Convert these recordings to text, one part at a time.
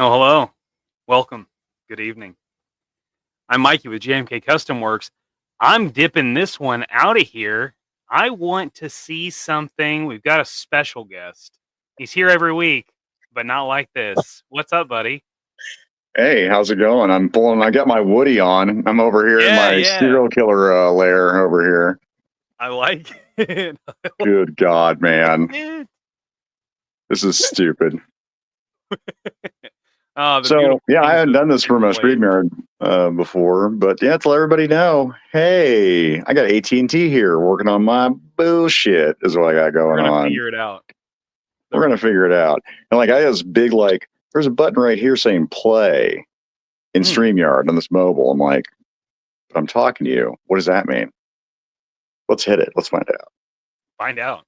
Oh, hello. Welcome. Good evening. I'm Mikey with JMK Customworks. I'm dipping this one out of here. I want to see something. We've got a special guest. He's here every week, but not like this. What's up, buddy? Hey, how's it going? I got my Woody on. I'm over here in my serial killer lair over here. I like it. Good God, man. This is stupid. I hadn't done this for my StreamYard before, but yeah, to let everybody know, hey, I got AT&T here working on my bullshit is what I got going on. We're going to figure it out. We're going to figure it out. And like, I have this big, like, there's a button right here saying play in StreamYard on this mobile. I'm like, I'm talking to you. What does that mean? Let's hit it. Let's find out. Find out.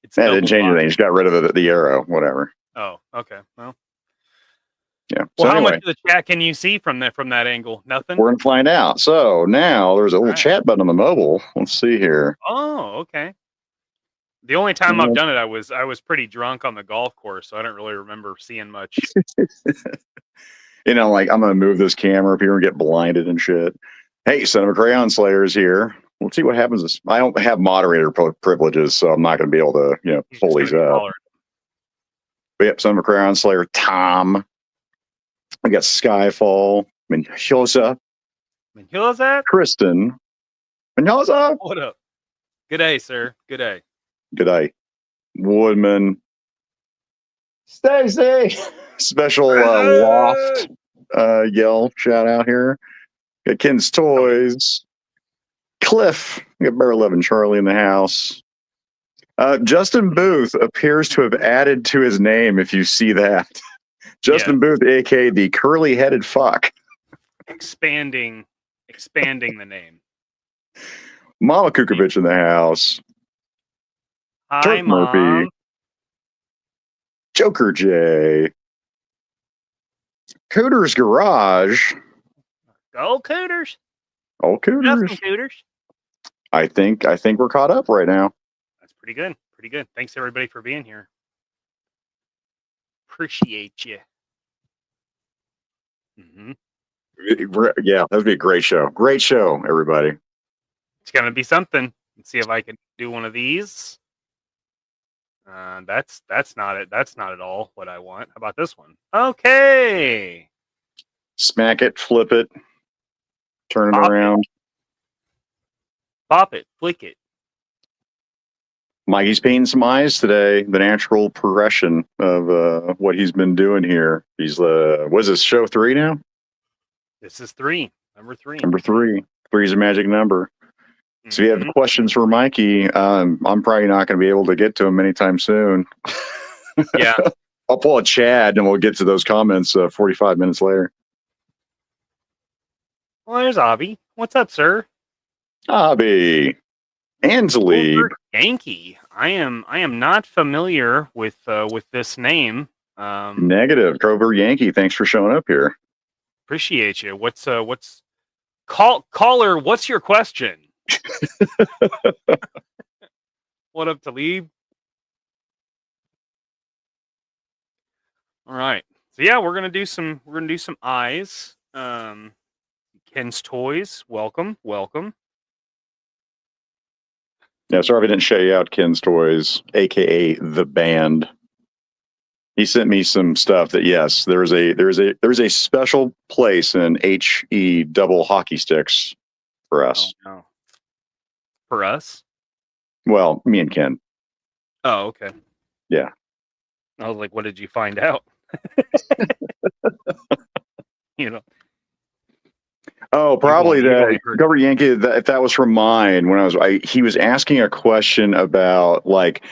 It didn't change anything. Just got rid of the arrow, whatever. Oh, okay. Well. Yeah. Well, how much of the chat can you see from that angle? Nothing? We're going to find out. So now there's a little chat button on the mobile. Let's see here. Oh, okay. The only time I've done it, I was pretty drunk on the golf course, so I don't really remember seeing much. You know, like, I'm going to move this camera. People get blinded and shit. Hey, Son of a Crayon Slayer's here. We'll see what happens. I don't have moderator privileges, so I'm not going to be able to, pull these up. But yep, Son of a Crayon Slayer, Tom. We got Skyfall, Mendoza, Kristen, Mendoza. What up? Good day, sir. Good day. Good day. Woodman. Stacy. Special loft yell shout out here. Got Ken's Toys. Cliff. We got Bear 11 Charlie in the house. Justin Booth appears to have added to his name, if you see that. Justin Booth, aka the curly-headed fuck. Expanding the name. Mama Kukovich in the house. Hi, Turk Mom. Murphy. Joker J. Cooter's Garage. Go Cooters. Oh, Cooters. Nothing, Cooters. I think we're caught up right now. That's pretty good. Pretty good. Thanks everybody for being here. Appreciate you. Yeah, that would be a great show. Great show, everybody. It's gonna be something. Let's see if I can do one of these. That's not it. That's not at all what I want. How about this one? Okay. Smack it, flip it, turn it around. Pop it, flick it. Mikey's painting some eyes today. The natural progression of what he's been doing here. He's what is this, show 3 now? This is 3. Number 3. Number 3. 3 is a magic number. So if you have questions for Mikey, I'm probably not going to be able to get to him anytime soon. Yeah. I'll pull a Chad and we'll get to those comments 45 minutes later. Well, there's Abby. What's up, sir? Abby. Ansley. Yankee. I am not familiar with this name. Negative. Trover Yankee, thanks for showing up here. Appreciate you. Caller, what's your question? What up, Talib? All right. So yeah, we're gonna do some eyes. Ken's Toys, welcome. Yeah, sorry if I didn't shout you out, Ken's Toys, aka the band. He sent me some stuff that yes, there's a special place in HE double hockey sticks for us. Oh no. For us? Well, me and Ken. Oh, okay. Yeah. I was like, what did you find out? You know. Oh, probably you've only that heard- Cover Yankee. If that was from mine when he was asking a question about like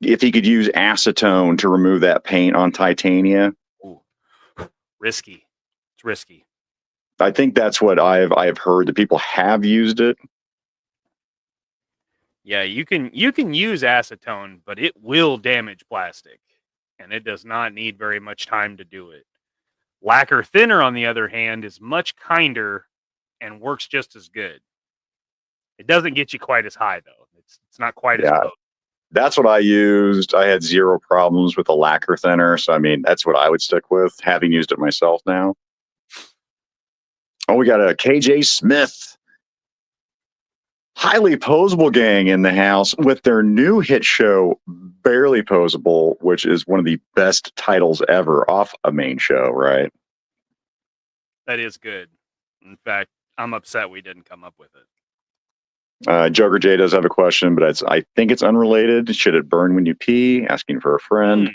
if he could use acetone to remove that paint on Titania. Ooh. Risky. It's risky. I think that's what I've heard that people have used it. Yeah, you can use acetone, but it will damage plastic, and it does not need very much time to do it. Lacquer thinner, on the other hand, is much kinder and works just as good. It doesn't get you quite as high though. It's not quite as potent. That's what I used. I had zero problems with the lacquer thinner, so I mean that's what I would stick with, having used it myself now. Oh, we got a KJ Smith. Highly Posable Gang in the house with their new hit show, Barely Posable, which is one of the best titles ever off a main show, right? That is good. In fact, I'm upset we didn't come up with it. Joker J does have a question, but I think it's unrelated. Should it burn when you pee? Asking for a friend.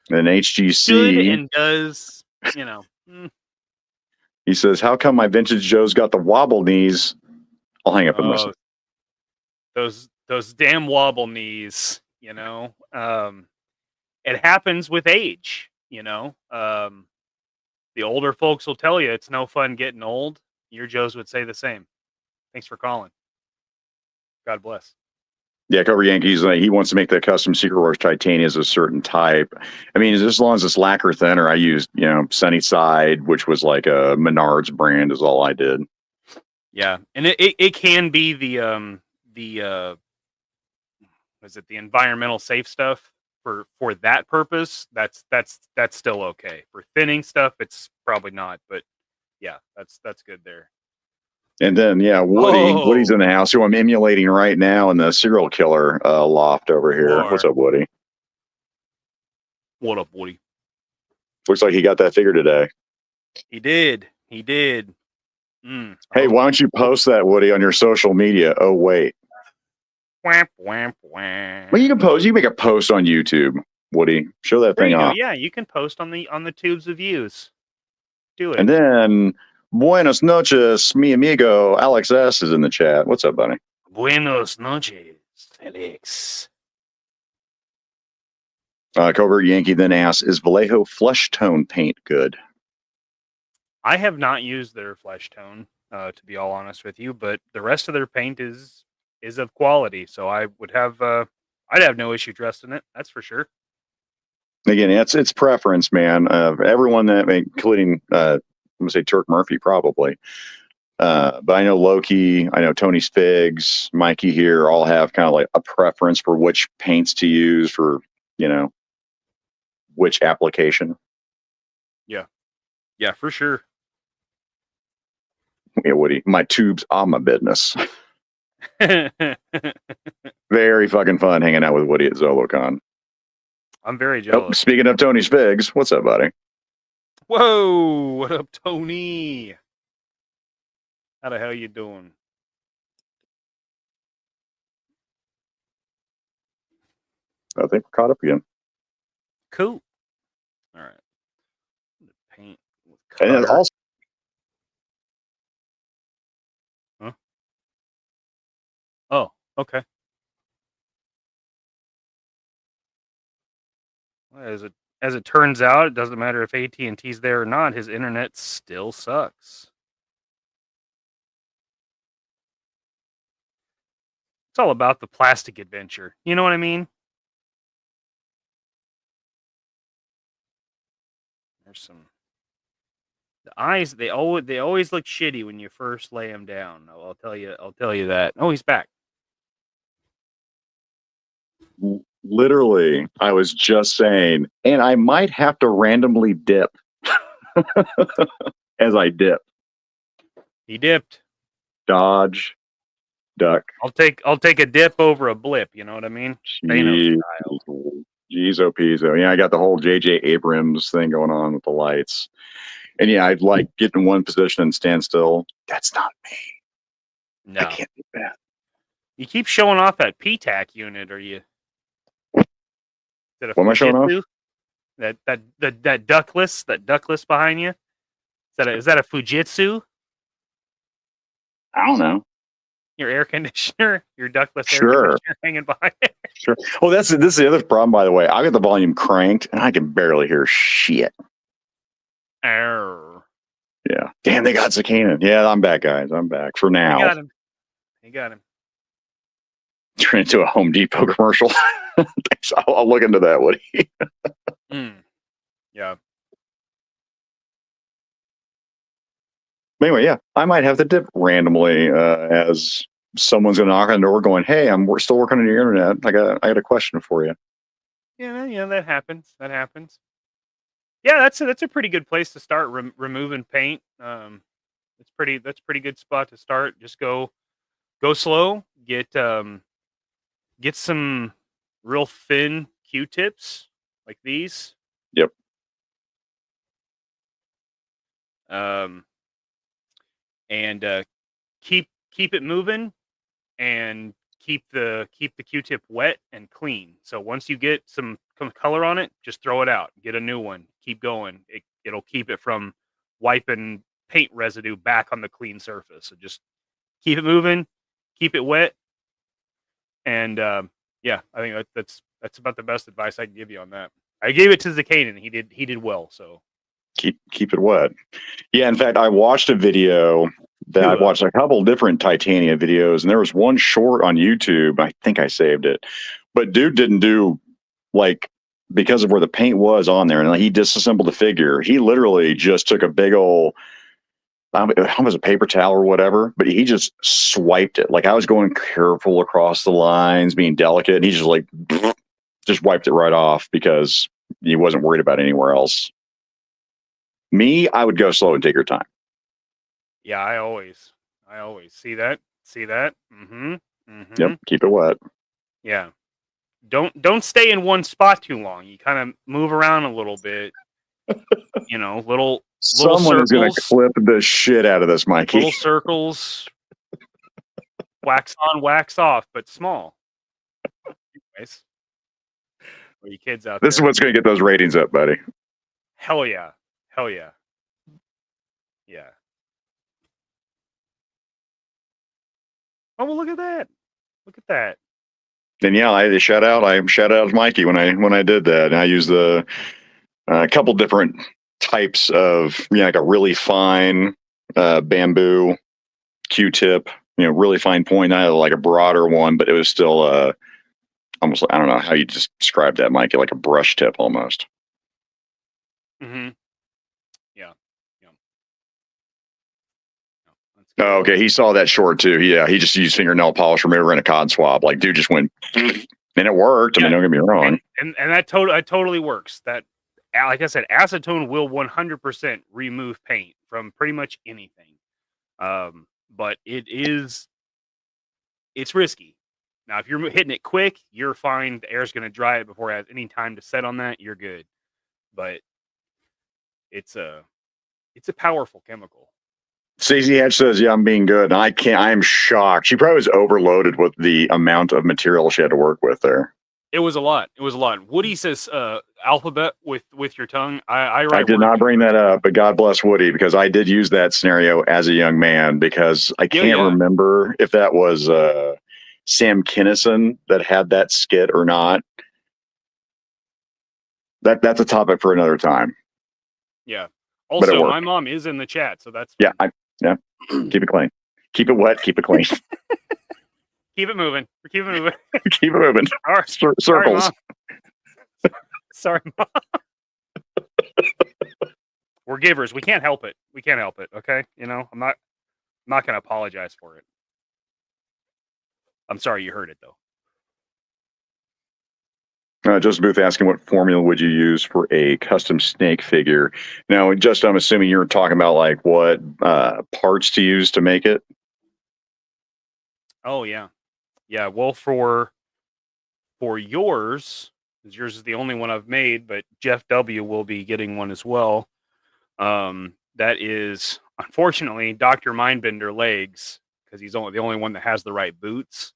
And HGC. Should and does, you know. He says, how come my vintage Joe's got the wobble knees? I'll hang up and listen. Those damn wobble knees, you know. It happens with age, you know. The older folks will tell you it's no fun getting old. Your Joes would say the same. Thanks for calling. God bless. Yeah, Cover Yankees, he wants to make the custom Secret Wars Titania as a certain type. I mean, as long as it's lacquer thinner, I used, Sunnyside, which was like a Menards brand is all I did. Yeah, and it can be the was it the environmental safe stuff for that purpose? That's still okay. For thinning stuff, it's probably not, but yeah, that's good there. And then Woody's in the house, who I'm emulating right now in the serial killer loft over here. What's up, Woody? What up, Woody? Looks like he got that figure today. He did. Hey, why don't you post that, Woody, on your social media? Oh wait. Whamp, whamp, whamp. Well, you can post. You can make a post on YouTube, Woody. Show that thing off. Yeah, you can post on the tubes of views. Do it. And then buenos noches, mi amigo. Alex S is in the chat. What's up, buddy? Buenos noches, Felix. Covert Yankee then asks, is Vallejo flesh tone paint good? I have not used their flesh tone, to be all honest with you, but the rest of their paint is of quality, so I would have I'd have no issue trusting it. That's for sure. Again, it's preference, man. Everyone that, including I'm gonna say Turk Murphy probably, but I know Loki, I know Tony's Figs, Mikey here all have kind of like a preference for which paints to use for which application. Yeah, for sure. Yeah, Woody, my tubes are my business. Very fucking fun hanging out with Woody at ZoloCon. I'm very jealous. Speaking of Tony's Figs, what's up, buddy? Whoa, what up, Tony? How the hell you doing? I think we're caught up again. Cool. All right. Paint with color. And also, huh? Oh, okay. As it turns out, it doesn't matter if AT&T's there or not. His internet still sucks. It's all about the plastic adventure. You know what I mean? There's some The eyes, they always look shitty when you first lay them down. I'll tell you that. Oh, he's back. Literally, I was just saying, and I might have to randomly dip as I dip. He dipped. Dodge, duck. I'll take a dip over a blip. You know what I mean? Jeez, oh peso. Yeah, I got the whole J.J. Abrams thing going on with the lights. And yeah, I'd like get in one position and stand still. That's not me. No. I can't do that. You keep showing off that PTAC unit, are you? What am I showing off? That ductless behind you? Is that a Fujitsu? I don't know. Your air conditioner, your ductless Sure. air conditioner hanging behind it. Sure. Oh, this is the other problem, by the way. I got the volume cranked and I can barely hear shit. Arr. Yeah. Damn, they got Zakainen. Yeah, I'm back, guys. I'm back for now. You got him. Turn into a Home Depot commercial. I'll look into that, Woody. Yeah. Anyway, yeah, I might have to dip randomly as someone's going to knock on the door going, hey, we're still working on your internet. I got a question for you. Yeah, that happens. Yeah, that's a pretty good place to start removing paint. That's pretty good spot to start. Just go slow. Get some real thin Q-tips like these. Yep. And keep it moving, and keep the Q-tip wet and clean. So once you get some color on it, just throw it out. Get a new one. Keep going. It'll keep it from wiping paint residue back on the clean surface. So just keep it moving, keep it wet, and yeah, I think that's about the best advice I can give you on that. I gave it to Zakainen. He did well. So keep it wet. Yeah, in fact, I watched a video that I watched a couple different Titania videos, and there was one short on YouTube. I think I saved it, but dude didn't do like, because of where the paint was on there, and he disassembled the figure. He literally just took a big old, it was a paper towel or whatever, but he just swiped it. Like I was going careful across the lines, being delicate, and he just like just wiped it right off because he wasn't worried about anywhere else. Me, I would go slow and take your time. Yeah, I always see that. Mm-hmm. Yep, keep it wet. Yeah. Don't stay in one spot too long. You kind of move around a little bit. You know, little Someone is going to clip the shit out of this, Mikey. Little circles, wax on, wax off, but small. Anyways, for you kids out there. This is what's going to get those ratings up, buddy. Hell yeah. Yeah. Oh, well, look at that. And yeah, I shout out to Mikey when I did that. And I used a couple different types of, like a really fine bamboo Q-tip, really fine point. I had like a broader one, but it was still almost, I don't know how you just describe that, Mikey, like a brush tip almost. Mm-hmm. Yeah. Oh, okay. He saw that short too. Yeah, he just used fingernail polish remover and a cotton swab. Like, dude just went, and it worked. Yeah. I mean, don't get me wrong. And that totally works. That, like I said, acetone will 100% remove paint from pretty much anything. But it's risky. Now, if you're hitting it quick, you're fine. The air's going to dry it before it has any time to set on that. You're good. But it's a powerful chemical. Stacey Hatch says, yeah, I'm being good. And I'm shocked. She probably was overloaded with the amount of material she had to work with there. It was a lot. Woody says alphabet with your tongue. I did not bring that up, but God bless Woody, because I did use that scenario as a young man, because I can't remember if that was Sam Kinison that had that skit or not. That's a topic for another time. Yeah. Also, my mom is in the chat, so that's fun. Yeah. Keep it clean. Keep it wet. Keep it clean. Keep it moving. Keep it moving. Keep it moving. Circles. Sorry, Mom. We're givers. We can't help it. We can't help it. Okay, you know, I'm not going to apologize for it. I'm sorry you heard it though. Joseph Booth asking, what formula would you use for a custom snake figure? Now, just I'm assuming you're talking about like what parts to use to make it. Oh yeah, yeah. Well, for yours, because yours is the only one I've made, but Jeff W will be getting one as well. That is unfortunately Dr. Mindbender legs, because he's the only one that has the right boots.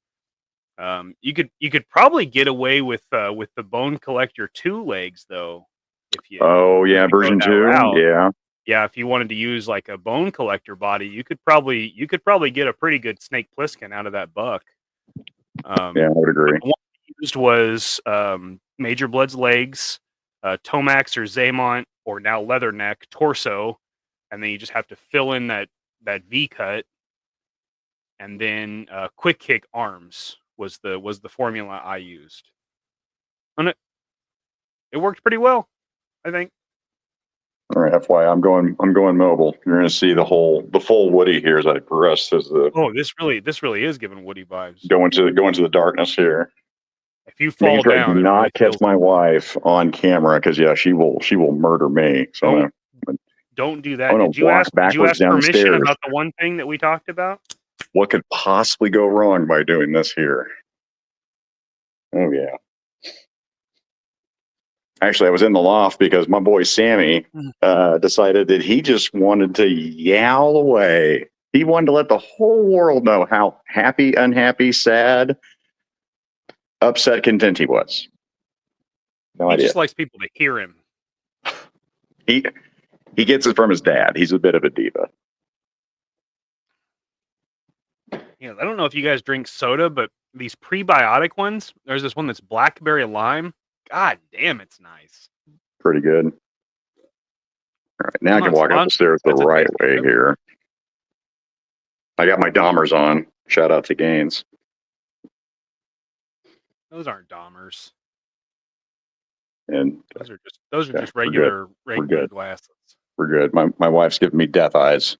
You could probably get away with the Bone Collector 2 legs though, if you version 2, route. Yeah, if you wanted to use like a Bone Collector body, you could probably get a pretty good Snake Plissken out of that buck. I would agree. The one I used was Major Blood's legs, Tomax or Zaymont, or now Leatherneck torso, and then you just have to fill in that V cut, and then Quick Kick arms was the formula I used, and it worked pretty well, I think. All right, FYI, I'm going mobile. You're going to see the full Woody here as I progress as the. Oh, this really is giving Woody vibes. Go into the darkness here. If you fall down, do not catch my wife on camera, because she will murder me. So don't do that. Did you ask permission about the one thing that we talked about? What could possibly go wrong by doing this here? Oh yeah. Actually, I was in the loft because my boy Sammy decided that he just wanted to yowl away. He wanted to let the whole world know how happy, unhappy, sad, upset, content he was. No idea. He just likes people to hear him. He gets it from his dad. He's a bit of a diva. Yeah, I don't know if you guys drink soda, but these prebiotic ones, there's this one that's blackberry lime. God damn, it's nice. Pretty good. All right, now I can walk up the stairs the right way here. I got my Dahmers on. Shout out to Gaines. Those aren't Dahmers. And those are just regular glasses. We're good. My wife's giving me death eyes.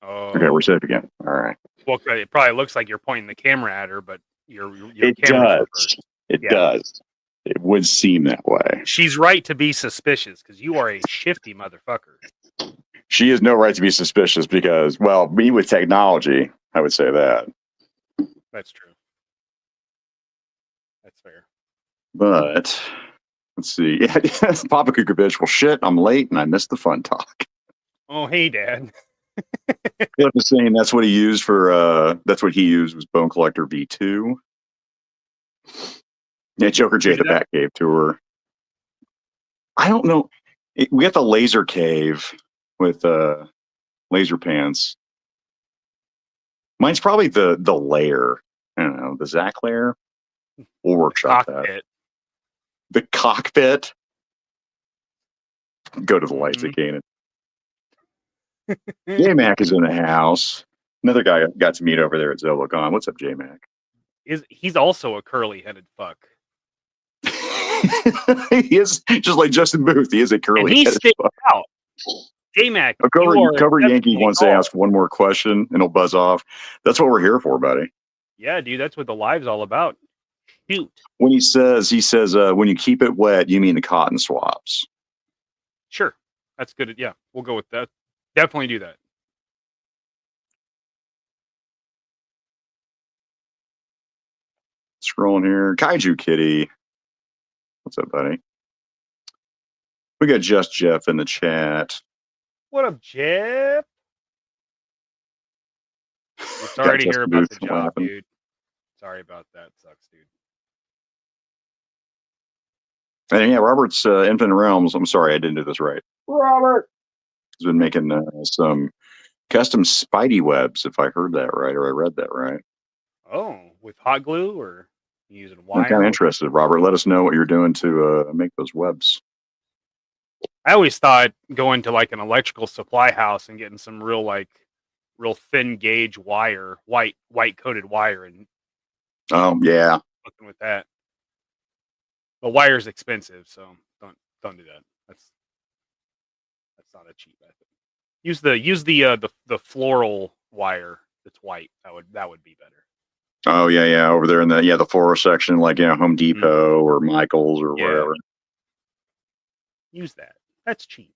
Oh. Okay, we're safe again. All right. Well, it probably looks like you're pointing the camera at her, but it does. It does. It would seem that way. She's right to be suspicious, because you are a shifty motherfucker. She has no right to be suspicious because, well, me with technology, I would say that. That's true. That's fair. But let's see. Papa Kukovich, well, shit, I'm late and I missed the fun talk. Oh, hey, Dad. Cliff is saying that's what he used was Bone Collector V2. Yeah, Joker J, the Batcave tour. I don't know. We got the laser cave with laser pants. Mine's probably the layer. I don't know, the Zach layer. We'll workshop that. The cockpit. Go to the lights, Zakainen. J-Mac is in the house. Another guy I got to meet over there at Zobocon. What's up, J-Mac? He's also a curly-headed fuck. He is, just like Justin Booth. He is a curly-headed fuck. Out. J-Mac, Cover Yankee wants to ask one more question, and he'll buzz off. That's what we're here for, buddy. Yeah, dude, that's what the live's all about. Shoot. When he says, when you keep it wet, you mean the cotton swabs. Sure. That's good. Yeah, we'll go with that. Definitely do that. Scrolling here. Kaiju Kitty. What's up, buddy? We got Just Jeff in the chat. What up, Jeff? We're sorry to hear about the job, dude. Sorry about that. Sucks, dude. And yeah, Robert's Infinite Realms. I'm sorry, I didn't do this right. Robert has been making some custom Spidey webs, if I heard that right or I read that right. Oh, with hot glue or using wire? I'm kind of interested, Robert. Let us know what you're doing to make those webs. I always thought going to like an electrical supply house and getting some real thin gauge wire, white coated wire, and yeah, looking with that. But wire's expensive, so don't do that. That's not a cheap method. Use the floral wire that's white. That would be better. Oh yeah, over there in the floral section, like Home Depot or Michaels or wherever. Use that. That's cheap.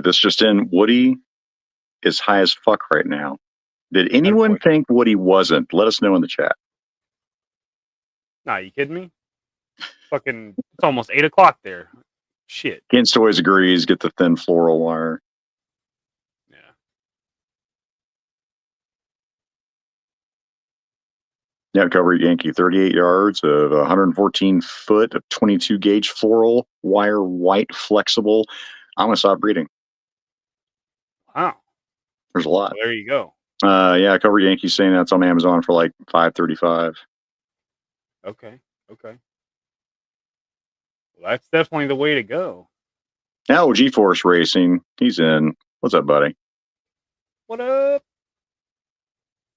This just in: Woody is high as fuck right now. Did anyone think Woody wasn't? Let us know in the chat. Nah, you kidding me? Fucking, it's almost 8 o'clock there. Shit. Kent always agrees. Get the thin floral wire. Yeah, cover Yankee 38 yards of 114 foot of 22 gauge floral wire, white, flexible. I'm gonna stop reading. Wow, there's a lot. Well, there you go. Yeah, cover Yankee saying that's on Amazon for like $5.35. Okay. Well, that's definitely the way to go. Now, G-Force Racing, he's in. What's up, buddy? What up?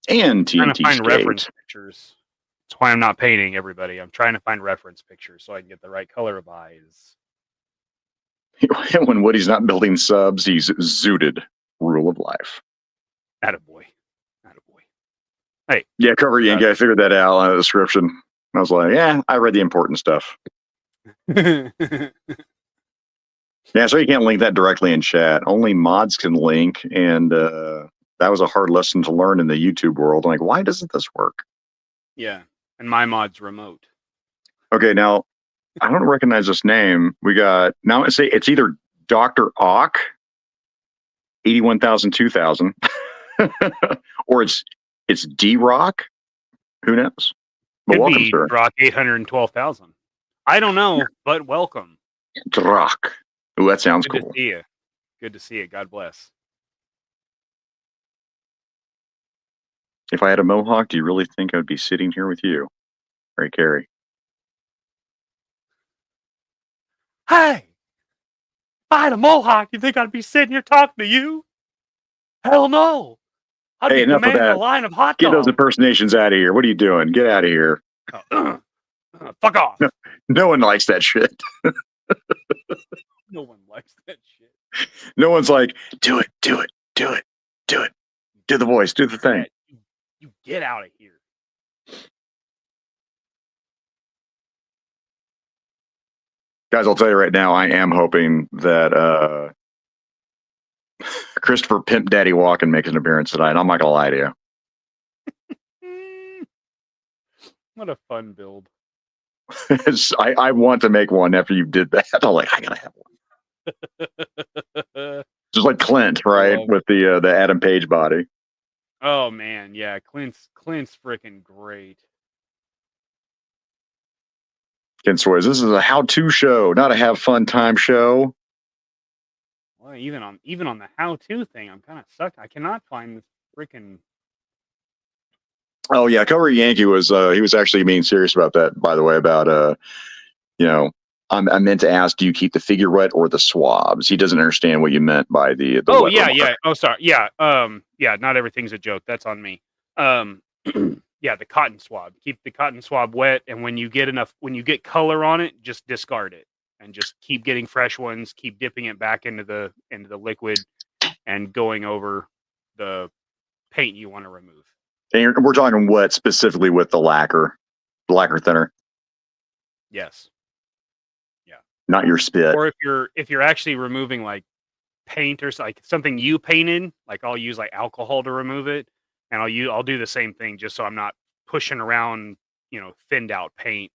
And TNT I'm trying to find Skate. reference pictures. That's why I'm not painting, everybody. I'm trying to find reference pictures so I can get the right color of eyes. When Woody's not building subs, he's zooted. Rule of life. Attaboy. Hey. Yeah, cover Yankee. I figured that out on the description. I was like, yeah, I read the important stuff. Yeah, so you can't link that directly in chat. Only mods can link, and that was a hard lesson to learn in the YouTube world. I'm like, why doesn't this work? Yeah, and my mod's remote. Okay, now I don't recognize this name. We got now. It's either Dr. Ock, 81,000, 2,000, or it's D Rock. Who knows? But Could welcome, be sir. Rock 812,000. I don't know, but welcome. Rock. Ooh, that sounds cool. Good to see you. Good to see you. God bless. If I had a mohawk, do you really think I would be sitting here with you? Ray Carey. Hey! If I had a mohawk, you think I'd be sitting here talking to you? Hell no! I'd be commanding a line of hot dogs. Get those impersonations out of here. What are you doing? Get out of here. Fuck off. No one likes that shit. No one likes that shit. No one's like, do it. Do the voice. Do the thing. You get out of here. Guys, I'll tell you right now, I am hoping that Christopher Pimp Daddy Walken makes an appearance tonight. I'm not going to lie to you. What a fun build. I want to make one after you did that. I'm like, I got to have one. Just like Clint, right? With the Adam Page body. Oh, man. Yeah, Clint's freaking great. Ken Stories, this is a how-to show, not a have fun time show. Well, even on the how-to thing, I'm kind of stuck. I cannot find this freaking. Oh yeah, Cover Yankee was he was actually being serious about that. By the way, about I meant to ask, do you keep the figure wet or the swabs? He doesn't understand what you meant by the Oh wet yeah, remark. yeah. Oh sorry, yeah. Yeah. Not everything's a joke. That's on me. Yeah, the cotton swab. Keep the cotton swab wet, and when you get color on it, just discard it and just keep getting fresh ones. Keep dipping it back into the liquid and going over the paint you want to remove. And we're talking wet specifically with the lacquer thinner. Yes. Yeah. Not your spit. Or if you're actually removing like paint or like something you painted, like I'll use like alcohol to remove it. And I'll do the same thing just so I'm not pushing around, thinned out paint.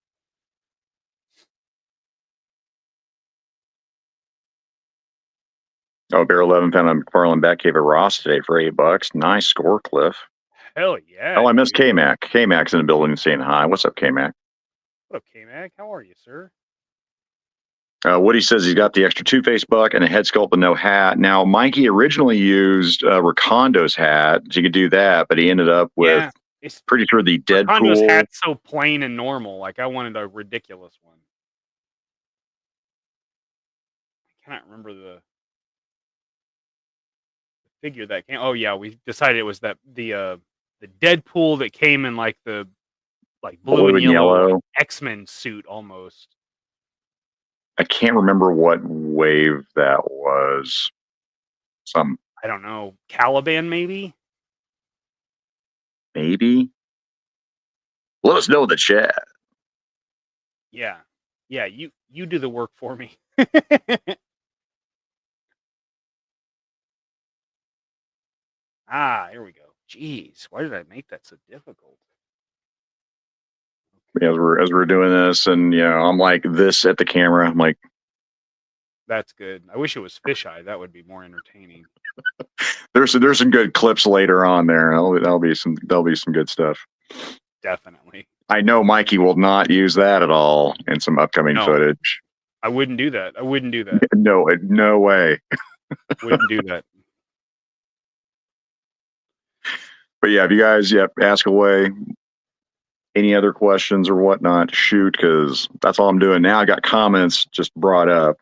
Oh, Bear 11 found a McFarlane Batcave at Ross today for $8. Nice score, Cliff. Hell yeah. Oh, I missed K-Mac. K-Mac's in the building saying hi. What's up, K-Mac? What up, K-Mac? How are you, sir? Woody says he's got the extra Two-Face buck and a head sculpt but no hat. Now, Mikey originally used Ricondo's hat. So you could do that, but he ended up with, pretty sure, the Deadpool. Ricondo's hat's so plain and normal. Like, I wanted a ridiculous one. I cannot remember the figure that came. Oh, yeah, we decided it was the Deadpool that came in, like, the like blue and and yellow, like yellow. X-Men suit almost. I can't remember what wave that was. Some I don't know, Caliban maybe. maybe. Let us know in the chat. Yeah, yeah. You do the work for me. Ah, here we go. Jeez, why did I make that so difficult? As we're doing this, and I'm like this at the camera. I'm like, That's good. I wish it was fisheye. That would be more entertaining. there's some good clips later on there. That'll be some good stuff. Definitely. I know Mikey will not use that at all in some upcoming footage. I wouldn't do that. I wouldn't do that. No way. Wouldn't do that. But yeah, if you guys ask away, any other questions or whatnot, shoot, because that's all I'm doing now. I got comments just brought up.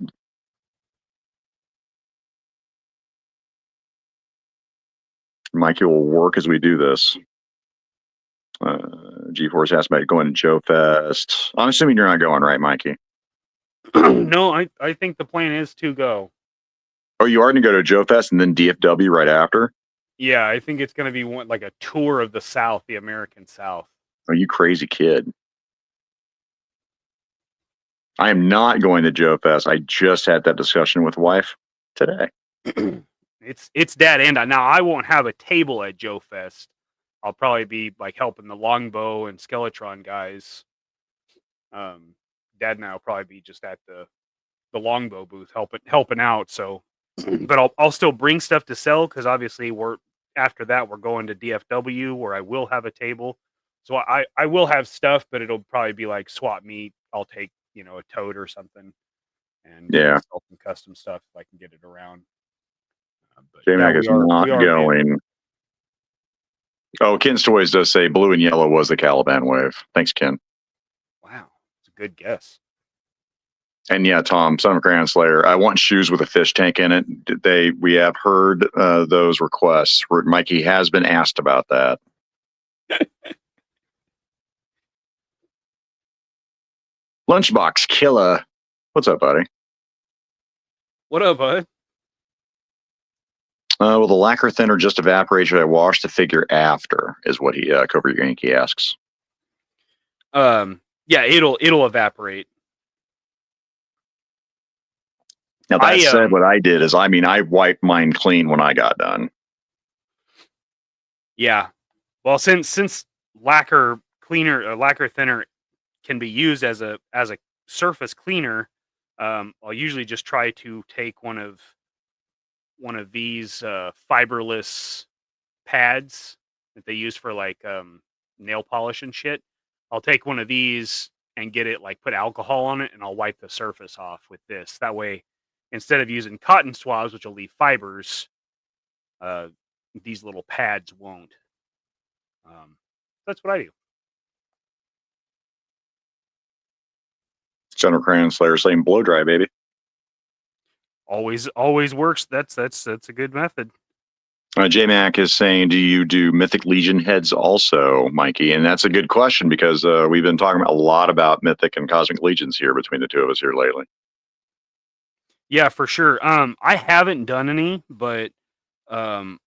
Mikey will work as we do this. G-Force asked about going to Joe Fest. I'm assuming you're not going, right, Mikey? No, I think the plan is to go. Oh, you are going to go to Joe Fest and then DFW right after? Yeah, I think it's going to be like a tour of the South, the American South. Oh, you crazy kid. I am not going to Joe Fest. I just had that discussion with wife today. It's dead end. Now I won't have a table at Joe Fest. I'll probably be like helping the Longbow and Skeletron guys. Dad and I will probably be just at the Longbow booth helping out. So, but I'll still bring stuff to sell because obviously after that we're going to DFW where I will have a table. So I will have stuff, but it'll probably be like swap meet. I'll take a tote or something and sell some custom stuff if I can get it around. JMK is not going. Oh, Ken's Toys does say blue and yellow was the Caliban wave. Thanks, Ken. Wow, it's a good guess. And yeah, Tom, Son of Crayon Slayer. I want shoes with a fish tank in it. We have heard those requests. Mikey has been asked about that. Lunchbox Killer. What's up, buddy? What up, bud? Will the lacquer thinner just evaporate? Should I wash the figure after? Is what Cobra Yankee asks. Yeah, it'll evaporate. Now that said, what I did is, I wiped mine clean when I got done. Yeah, well, since lacquer cleaner or lacquer thinner can be used as a surface cleaner, I'll usually just try to take one of these fiberless pads that they use for like nail polish and shit. I'll take one of these and get it put alcohol on it, and I'll wipe the surface off with this. That way, instead of using cotton swabs, which will leave fibers, these little pads won't. That's what I do. Center Crayon Slayer saying blow dry, baby. Always works. That's a good method. JMac is saying, do you do Mythic Legion heads also, Mikey? And that's a good question because we've been talking a lot about Mythic and Cosmic Legions here between the two of us here lately. Yeah, for sure. I haven't done any, but that's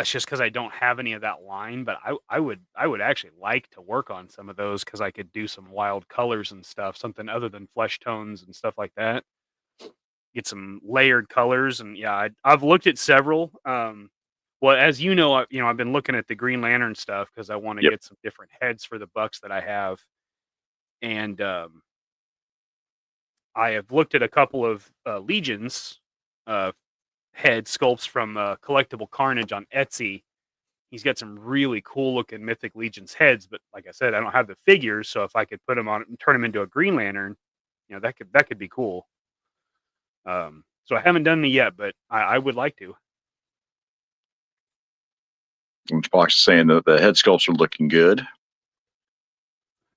just because I don't have any of that line. But I would actually like to work on some of those because I could do some wild colors and stuff, something other than flesh tones and stuff like that. Get some layered colors, and yeah, I've looked at several. Well, as you know, I've been looking at the Green Lantern stuff because I want to get some different heads for the bucks that I have, and I have looked at a couple of Legions head sculpts from Collectible Carnage on Etsy. He's got some really cool looking Mythic Legions heads, but like I said, I don't have the figures, so if I could put them on and turn them into a Green Lantern, that could be cool. So I haven't done any yet, but I would like to. Lunchbox is saying that the head sculpts are looking good.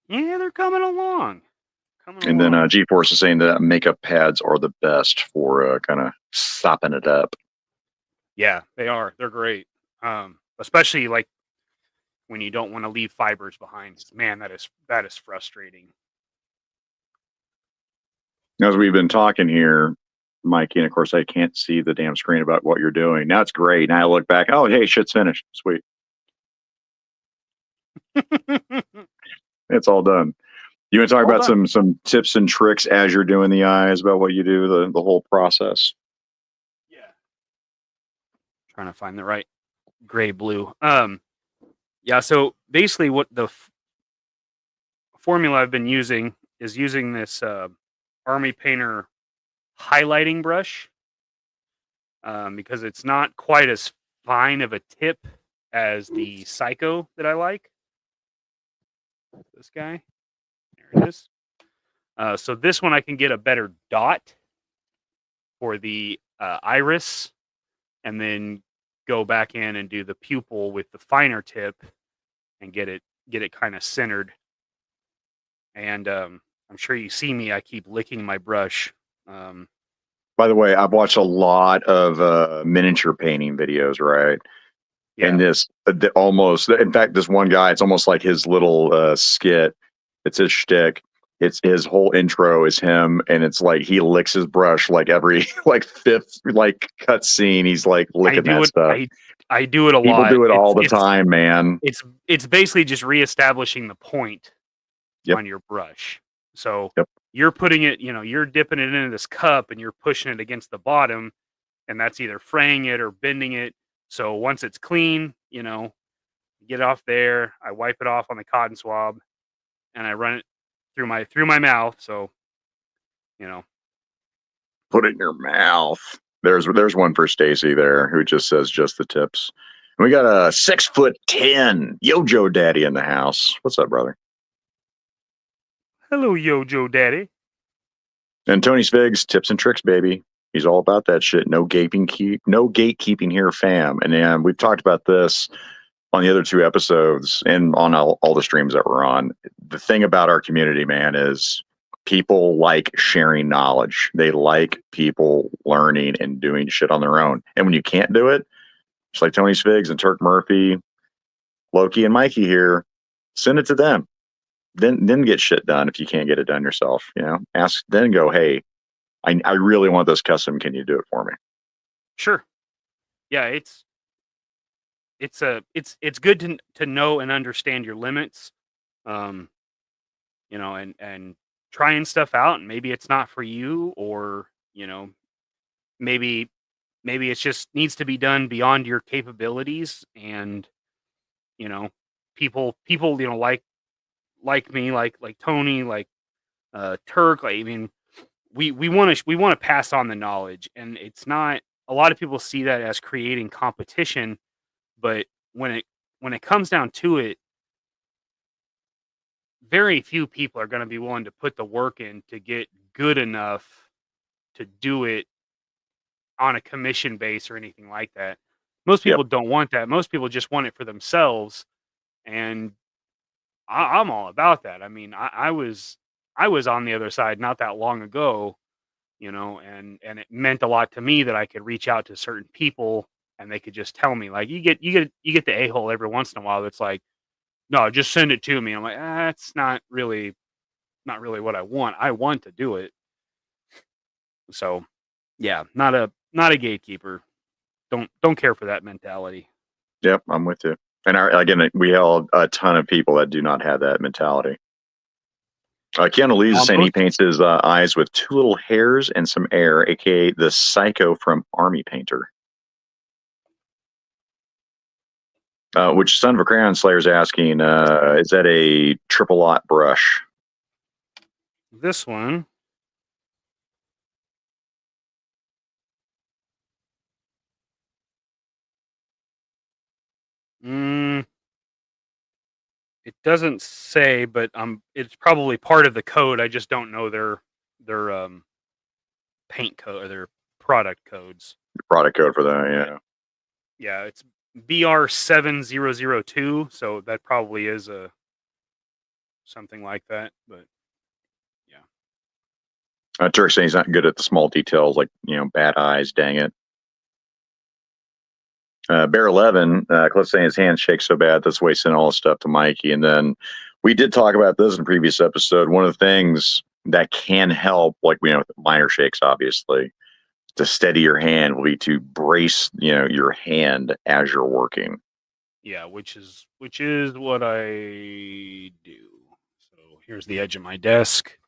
Yeah, they're coming along. And then G-Force is saying that makeup pads are the best for kind of sopping it up. Yeah, they are. They're great. Especially when you don't want to leave fibers behind. Man, that is frustrating. As we've been talking here, Mikey, and of course I can't see the damn screen about what you're doing. Now it's great. Now I look back, oh hey, shit's finished. Sweet. It's all done. You want to talk about some tips and tricks as you're doing the eyes about what you do, the whole process? Yeah. Trying to find the right gray blue. Yeah, so basically what the formula I've been using is using this Army Painter highlighting brush because it's not quite as fine of a tip as the Psycho that I like. This guy. There it is. So this one I can get a better dot for the iris, and then go back in and do the pupil with the finer tip and get it kind of centered. And I'm sure you see me, I keep licking my brush. By the way, I've watched a lot of miniature painting videos, right? Yeah. And this almost, in fact, this one guy, it's almost like his little skit. It's his shtick. It's his whole intro is him, and it's like he licks his brush like every like fifth like cut scene. He's like licking that stuff. I do it a lot. People do it all the time, man. It's basically just reestablishing the point on your brush. So you're putting it, you're dipping it into this cup and you're pushing it against the bottom, and that's either fraying it or bending it. So once it's clean, get it off there. I wipe it off on the cotton swab, and I run it through my mouth. So, put it in your mouth. There's one for Stacy there who just says just the tips. And we got a 6'10" Yojo Daddy in the house. What's up, brother? Hello, Yojo Daddy. And Tony Svigs, tips and tricks, baby. He's all about that shit. No gatekeeping here, fam. And we've talked about this on the other two episodes and on all the streams that we're on. The thing about our community, man, is people like sharing knowledge. They like people learning and doing shit on their own. And when you can't do it, just like Tony Svigs and Turk Murphy, Loki and Mikey here, send it to them. Then get shit done if you can't get it done yourself. Ask, then go, hey, I really want this custom. Can you do it for me? Sure. Yeah, it's good to know and understand your limits, and trying stuff out, and maybe it's not for you, or maybe it's just needs to be done beyond your capabilities, and people like me, like Tony, like Turk, like, I mean, we want to pass on the knowledge, and it's not, a lot of people see that as creating competition, but when it comes down to it, very few people are going to be willing to put the work in to get good enough to do it on a commission base or anything like that. Most people don't want that. Most people just want it for themselves, and I'm all about that. I mean, I was on the other side not that long ago, and it meant a lot to me that I could reach out to certain people and they could just tell me, like, you get the a-hole every once in a while that's like, no, just send it to me. I'm like, that's not really what I want. I want to do it. So yeah, not a gatekeeper. Don't care for that mentality. Yep, I'm with you. And again, we have a ton of people that do not have that mentality. Keanu Lee is saying he paints his eyes with two little hairs and some air, aka the Psycho from Army Painter. Which Son of a Crayon Slayer is asking, is that a triple lot brush? This one. It doesn't say, but it's probably part of the code. I just don't know their paint code or their product codes. The product code for that, yeah. Yeah, it's BR7002, so that probably is something like that, but yeah. Turk saying he's not good at the small details, like, bad eyes, dang it. Bear 11, Cliff saying his hands shake so bad that's wasting all his stuff to Mikey. And then we did talk about this in a previous episode. One of the things that can help, like with minor shakes, obviously, to steady your hand will be to brace, your hand as you're working. Yeah, which is what I do. So here's the edge of my desk.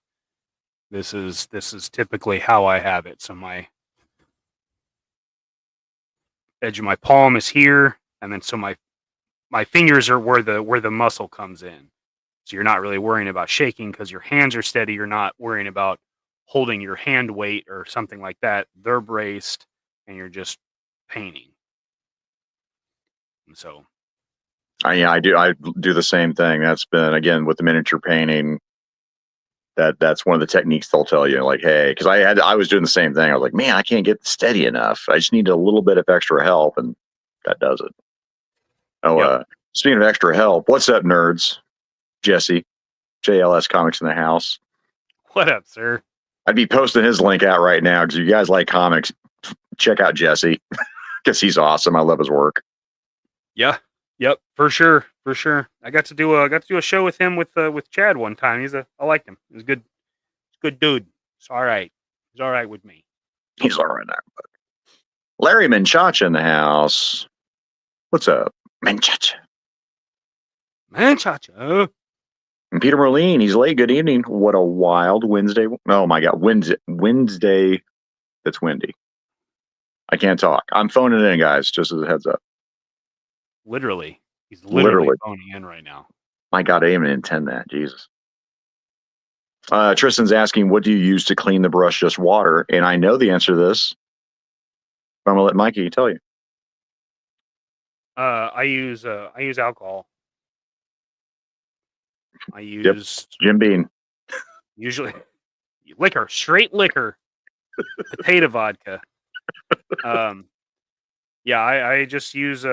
This is typically how I have it. So my edge of my palm is here, and then so my fingers are where the muscle comes in. So you're not really worrying about shaking because your hands are steady. You're not worrying about holding your hand weight or something like that. They're braced, and you're just painting. And so, I do the same thing. That's been, again, with the miniature painting. That's one of the techniques they'll tell you, like, hey, because I was doing the same thing. I was like, man, I can't get steady enough. I just need a little bit of extra help, and that does it. Oh, yep. Speaking of extra help, what's up, nerds? Jesse, JLS Comics in the house. What up, sir? I'd be posting his link out right now because if you guys like comics, check out Jesse because he's awesome. I love his work. Yeah. Yep. For sure. I got to do a show with him with Chad one time. I liked him. He's good. He's a good dude. It's all right. He's all right with me. He's all right now. Larry Menchacha in the house. What's up, Menchacha? Menchacha. And Peter Merlin, he's late. Good evening. What a wild Wednesday. Oh my God. Wednesday that's windy. I can't talk. I'm phoning it in, guys, just as a heads up. Literally. He's literally phoning in right now. My God, I didn't even intend that. Jesus. Tristan's asking, what do you use to clean the brush? Just water? And I know the answer to this. I'm going to let Mikey tell you. I use alcohol. I use Jim Beam. Usually liquor, straight liquor, potato vodka. Yeah, I just use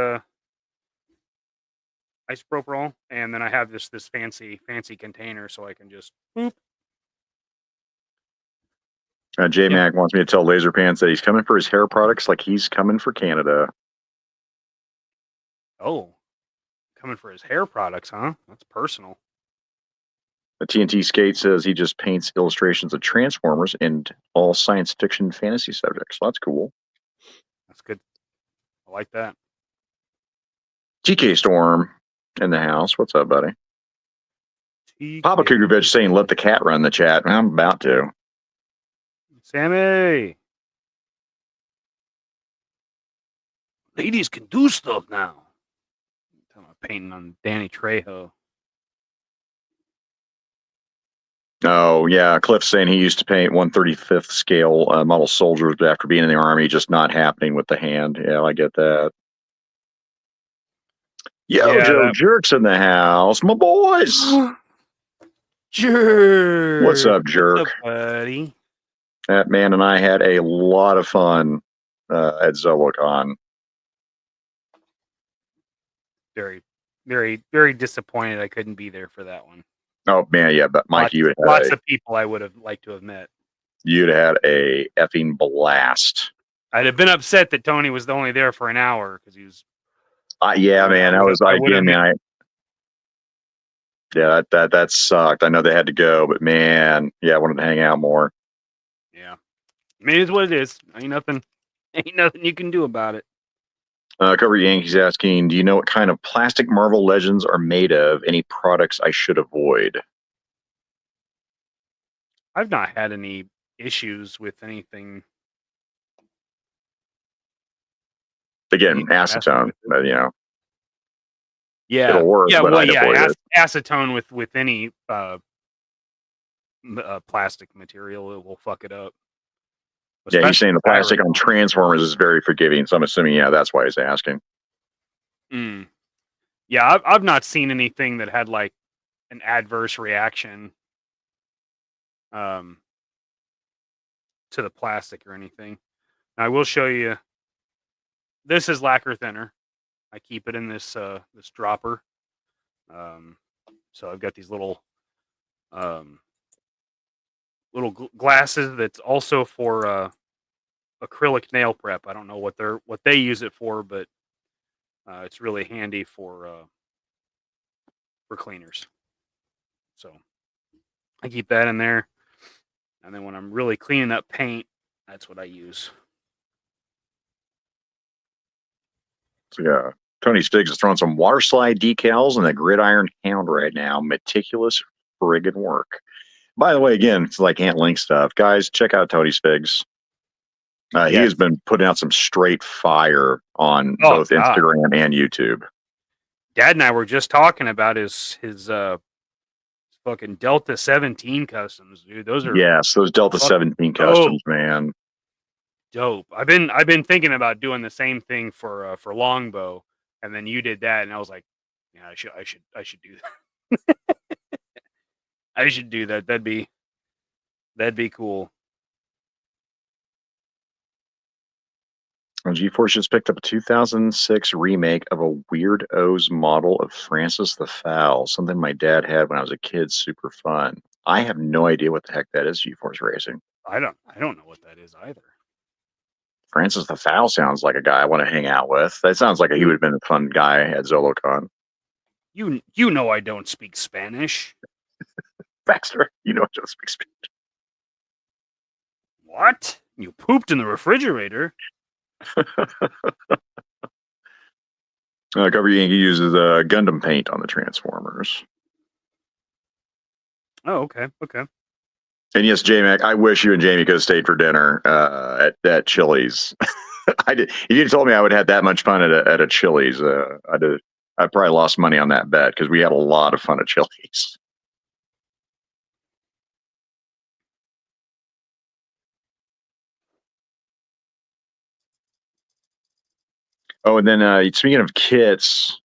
isopropyl, and then I have this fancy container so I can just boop. J-Mac wants me to tell Laser Pants that he's coming for his hair products like he's coming for Canada. Oh, coming for his hair products, huh? That's personal. The TNT Skate says he just paints illustrations of Transformers and all science fiction fantasy subjects. So that's cool. That's good. I like that. GK Storm in the house. What's up, buddy? TK. Papa Cougarvich saying let the cat run the chat. I'm about to. Sammy. Ladies can do stuff now. I'm painting on Danny Trejo. Oh, yeah. Cliff's saying he used to paint 135th scale model soldiers, but after being in the Army, just not happening with the hand. Yeah, I get that. Yo, Yeah, Joe Jerk's in the house. My boys. Jerk. What's up, Jerk? What's up, buddy? That man and I had a lot of fun at ZoloCon. Very, very, very disappointed I couldn't be there for that one. Oh, man, yeah, but Mike, lots of people I would have liked to have met. You'd had a effing blast. I'd have been upset that Tony was only there for an hour because he was. Yeah, man, that was again, man. Yeah, that sucked. I know they had to go, but man, yeah, I wanted to hang out more. Yeah, I mean, it's what it is. Ain't nothing you can do about it. Cover Yankees asking, do you know what kind of plastic Marvel Legends are made of? Any products I should avoid? I've not had any issues with anything. Again, acetone, but Yeah, it'll work. Yeah, but acetone with any plastic material, it will fuck it up. Yeah, he's saying the plastic on Transformers is very forgiving, so I'm assuming, that's why he's asking. Yeah, I've not seen anything that had like an adverse reaction to the plastic or anything. Now, I will show you. This is lacquer thinner. I keep it in this this dropper. So I've got these little glasses that's also for acrylic nail prep. I don't know what they use it for, but It's really handy for cleaners. So I keep that in there, and then when I'm really cleaning up paint, that's what I use. So yeah, Tony Stiggs is throwing some water slide decals and a gridiron hound right now. Meticulous friggin' work. By the way, again, it's like Ant Link stuff. Guys, check out Tony Stiggs. He Yes. has been putting out some straight fire on Oh, both God. Instagram and YouTube. Dad and I were just talking about his fucking Delta 17 customs, dude. Those are Yes, those Delta fucking 17 customs, man. dope. I've been thinking about doing the same thing for longbow, and then you did that, and I was like, yeah, I should do that. I should do that. That'd be cool. GeForce just picked up a 2006 remake of a Weird O's model of Francis the Fowl, something my dad had when I was a kid. Super fun. I have no idea what the heck that is, GeForce Racing. I don't know what that is either. Francis the Fowl sounds like a guy I want to hang out with. That sounds like he would have been a fun guy at ZoloCon. You know I don't speak Spanish. Baxter, you know I don't speak Spanish. What? You pooped in the refrigerator? Cover Yankee uses Gundam paint on the Transformers. Oh, okay. And yes, J-Mac, I wish you and Jamie could have stayed for dinner at Chili's. I did. If you'd told me I would have had that much fun at a Chili's, I probably lost money on that bet because we had a lot of fun at Chili's. Oh, and then speaking of kits,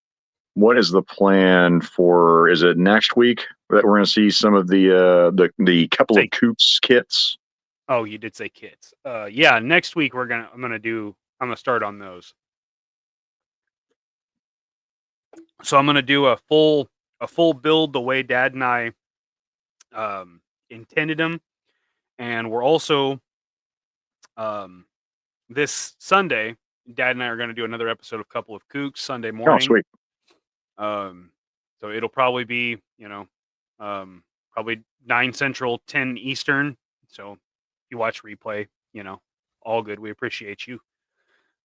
what is the plan for? Is it next week that we're going to see some of the couple of Coops kits? Oh, you did say kits. Yeah, next week I'm gonna start on those. So I'm gonna do a full build the way Dad and I intended them, and we're also this Sunday, Dad and I are gonna do another episode of Couple of Kooks Sunday morning. Oh, sweet. So it'll probably be probably 9 Central, 10 Eastern. So if you watch replay, all good. We appreciate you.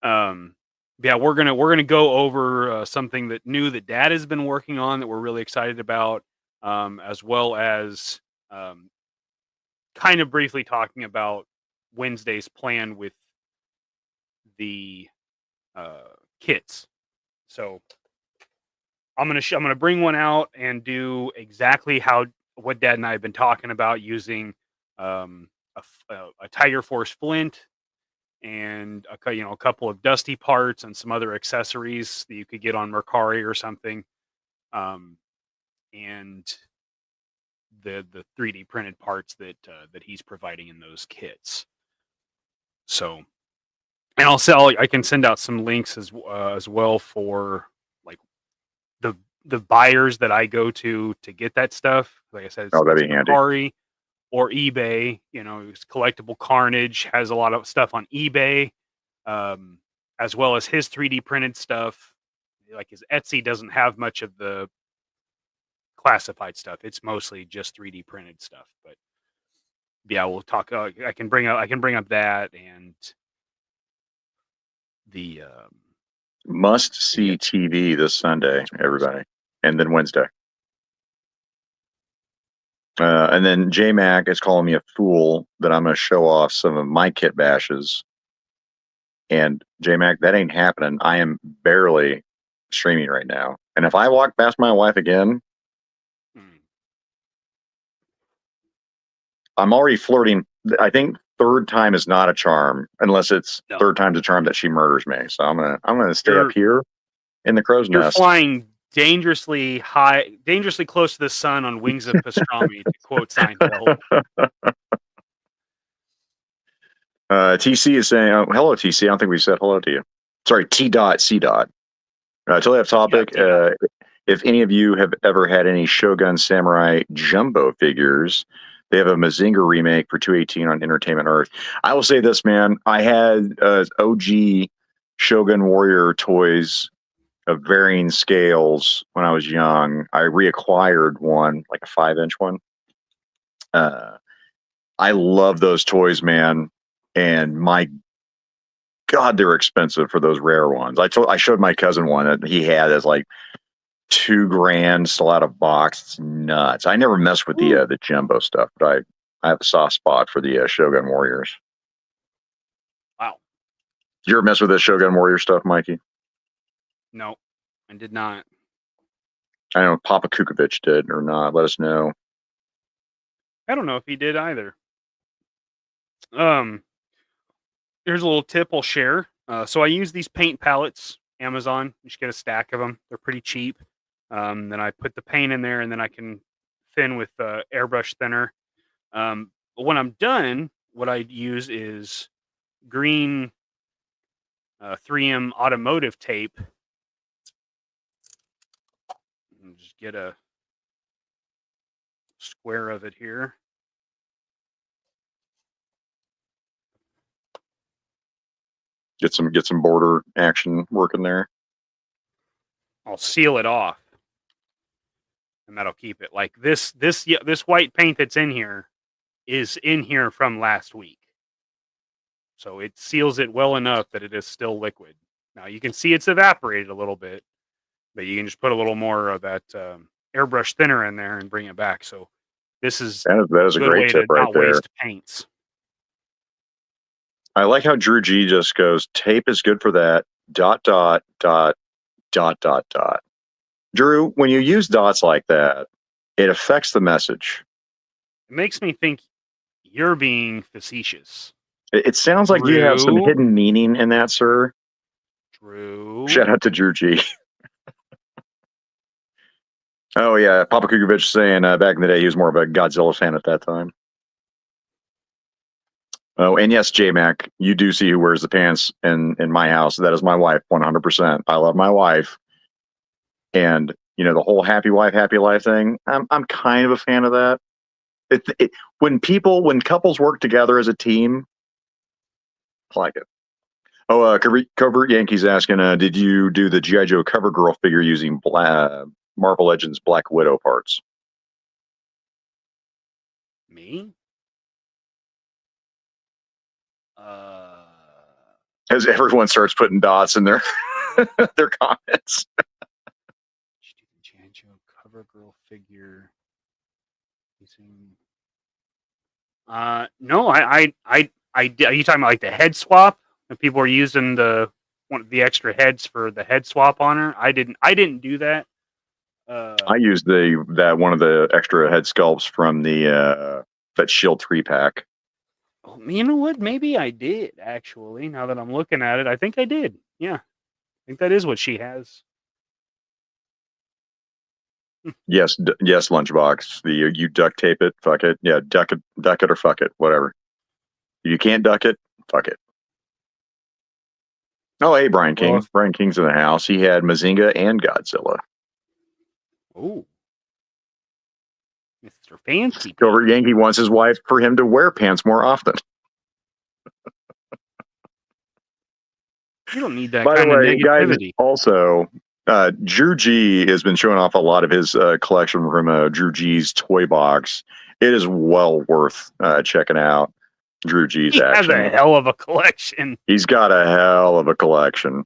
Yeah, we're gonna go over something that Dad has been working on that we're really excited about, as well as kind of briefly talking about Wednesday's plan with the kits. So I'm gonna bring one out and do exactly what Dad and I have been talking about using a Tiger Force flint and a couple of dusty parts and some other accessories that you could get on Mercari or something, and the 3D printed parts that he's providing in those kits. So, and I can send out some links as well for like the buyers that I go to get that stuff. Like I said, it's that'd be handy. Mercari or eBay. Collectible Carnage has a lot of stuff on eBay, as well as his 3D printed stuff. Like his Etsy doesn't have much of the classified stuff. It's mostly just 3D printed stuff. But yeah, we'll talk. I can bring up that and the must see TV this Sunday, everybody, and then Wednesday. And then J-Mac is calling me a fool that I'm going to show off some of my kit bashes. And J-Mac, that ain't happening. I am barely streaming right now. And if I walk past my wife again, I'm already flirting. I think third time is not a charm unless it's third time's a charm that she murders me. So I'm gonna stay up here in the crow's nest. You're flying dangerously high, dangerously close to the sun on wings of pastrami, to quote Seinfeld. TC is saying, hello, TC. I don't think we said hello to you. Sorry, T.C. Totally off topic. If any of you have ever had any Shogun Samurai Jumbo figures, they have a Mazinger remake for 218 on Entertainment Earth. I will say this, man. I had OG Shogun Warrior toys of varying scales when I was young. I reacquired one, like a 5-inch one. I love those toys, man. And my God, they're expensive for those rare ones. I showed my cousin one that he had as like $2,000 still out of box. It's nuts. I never messed with the jumbo stuff, but I have a soft spot for the Shogun Warriors. Wow. Did you ever mess with this Shogun Warrior stuff, Mikey? No, I did not. I don't know if Papa Kukovic did or not. Let us know. I don't know if he did either. Here's a little tip I'll share. So I use these paint palettes, Amazon. You just get a stack of them. They're pretty cheap. Then I put the paint in there, and then I can thin with airbrush thinner. But when I'm done, what I use is green 3M automotive tape. And just get a square of it here. Get some border action working there. I'll seal it off, and that'll keep it. Like this white paint that's in here is in here from last week, so it seals it well enough that it is still liquid. Now you can see it's evaporated a little bit, but you can just put a little more of that airbrush thinner in there and bring it back. So this is that is a great tip right there. Waste paints. I like how Drew G just goes, tape is good for that, ... Drew, when you use dots like that, it affects the message. It makes me think you're being facetious. It sounds like you have some hidden meaning in that, sir. Drew. Shout out to Drew G. Oh, yeah. Papa Kukovic saying back in the day he was more of a Godzilla fan at that time. Oh, and yes, JMac, you do see who wears the pants in my house. That is my wife, 100%. I love my wife. And, you know, the whole happy wife, happy life thing, I'm kind of a fan of that. When couples work together as a team, I like it. Oh, Covert Yankees asking, did you do the G.I. Joe cover girl figure using Marvel Legends Black Widow parts? Me? As everyone starts putting dots in their their comments. G.I. Joe cover girl figure using. No, I are you talking about like the head swap? If people are using the extra heads for the head swap on her. I didn't do that. I used that one of the extra head sculpts from the that Shield 3-pack. Oh, you know what? Maybe I did actually. Now that I'm looking at it, I think I did. Yeah, I think that is what she has. Yes, Lunchbox. You duct tape it, fuck it. Yeah, duck it or fuck it, whatever. You can't duck it, fuck it. Oh, hey, Brian King. Well, Brian King's in the house. He had Mazinga and Godzilla. Oh, Mr. Fancy. Covert Yankee wants his wife for him to wear pants more often. You don't need that By kind the way, of negativity. guys, also, Drew G has been showing off a lot of his collection from Drew G's toy box. It is well worth checking out. Drew G's action. He has a hell of a collection. He's got a hell of a collection.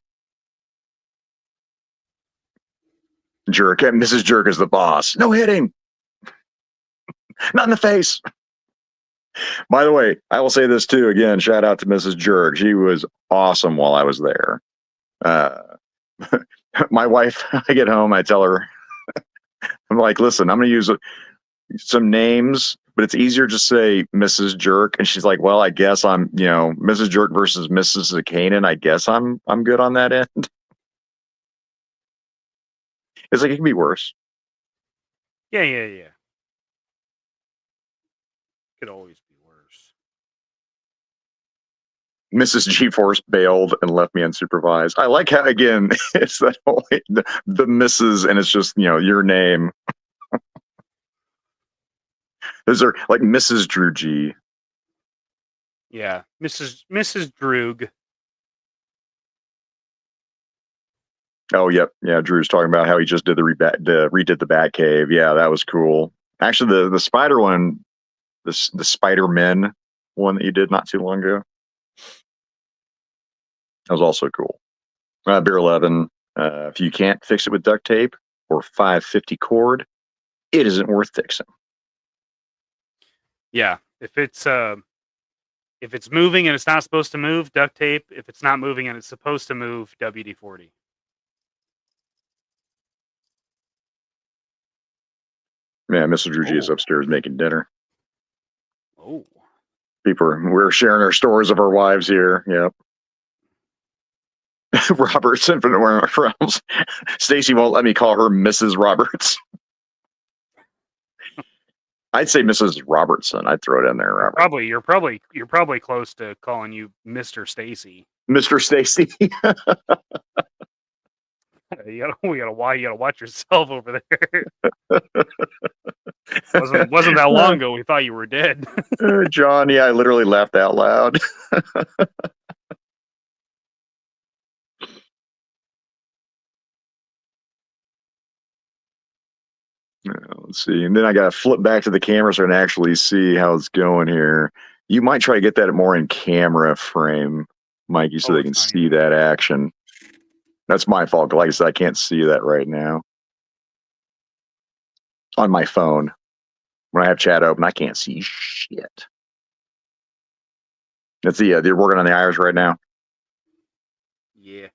Jerk. And Mrs. Jerk is the boss. No hitting. Not in the face. By the way, I will say this too. Again, shout out to Mrs. Jerk. She was awesome while I was there. My wife, I get home, I tell her, I'm like, listen, I'm going to use some names, but it's easier to say Mrs. Jerk. And she's like, well, I guess I'm, Mrs. Jerk versus Mrs. Zakainen. I guess I'm good on that end. It's like, it can be worse. Yeah. Could always be worse. Mrs. G-Force bailed and left me unsupervised. I like how, again, it's that whole, the Mrs. and it's just, your name. Those are like Mrs. Drew G. Yeah, Mrs. Droog. Oh, yep. Yeah, Drew's talking about how he just did redid the Batcave. Yeah, that was cool. Actually, the spider one, the Spider-Men one that you did not too long ago, that was also cool. Beer 11, if you can't fix it with duct tape or 550 cord, it isn't worth fixing. Yeah, if it's moving and it's not supposed to move, duct tape. If it's not moving and it's supposed to move, WD-40. Yeah, Mrs. Drugy is Oh. upstairs making dinner. Oh. We're sharing our stories of our wives here. Yep. Robertson from the realms. Stacy won't let me call her Mrs. Roberts. I'd say Mrs. Robertson. I'd throw it in there, Robert. You're probably close to calling you Mr. Stacy. Mr. Stacy. You gotta watch yourself over there. wasn't that long ago we thought you were dead. John, yeah, I literally laughed out loud. Let's see. And then I got to flip back to the camera so I can actually see how it's going here. You might try to get that more in camera frame, Mikey, so they can see that action. That's my fault. Like I said, I can't see that right now. On my phone. When I have chat open, I can't see shit. That's they're working on the iris right now. Yeah.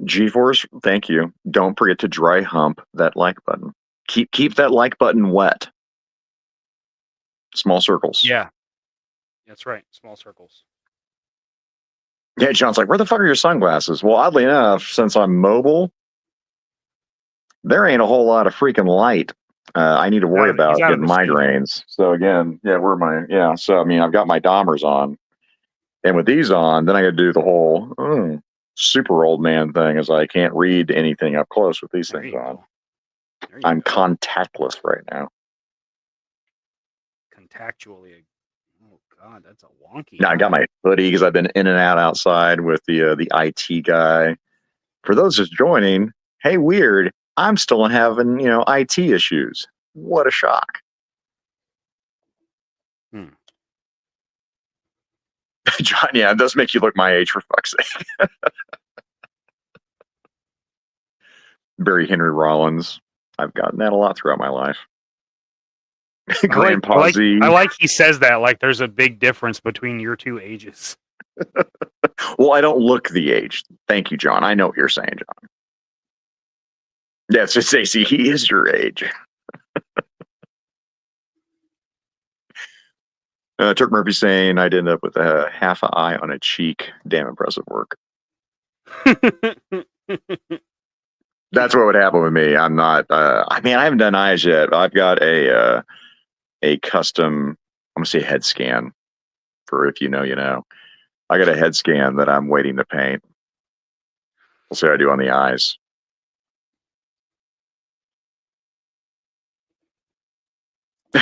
GeForce, thank you. Don't forget to dry hump that like button. Keep that like button wet. Small circles. Yeah. That's right. Small circles. Yeah, John's like, where the fuck are your sunglasses? Well, oddly enough, since I'm mobile, there ain't a whole lot of freaking light. I need to worry about getting migraines. So again, yeah, so I mean, I've got my Dahmers on, and with these on, then I got to do the whole super old man thing, as I can't read anything up close with these things on. I'm contactless right now. Contactually. Oh God, that's a wonky. Now I got my hoodie because I've been in and out outside with the IT guy. For those just joining, hey, weird. I'm still having IT issues. What a shock. John, yeah, it does make you look my age, for fuck's sake. Barry Henry Rollins. I've gotten that a lot throughout my life. Grandpa Z. I like he says that like there's a big difference between your two ages. Well, I don't look the age. Thank you, John. I know what you're saying, John. Yeah, it's just Stacey. He is your age. Turk Murphy saying I'd end up with a half an eye on a cheek. Damn impressive work. That's what would happen with me. I'm not. I haven't done eyes yet. I've got a custom. I'm gonna say head scan. For if you know, you know. I got a head scan that I'm waiting to paint. We'll see how I do on the eyes.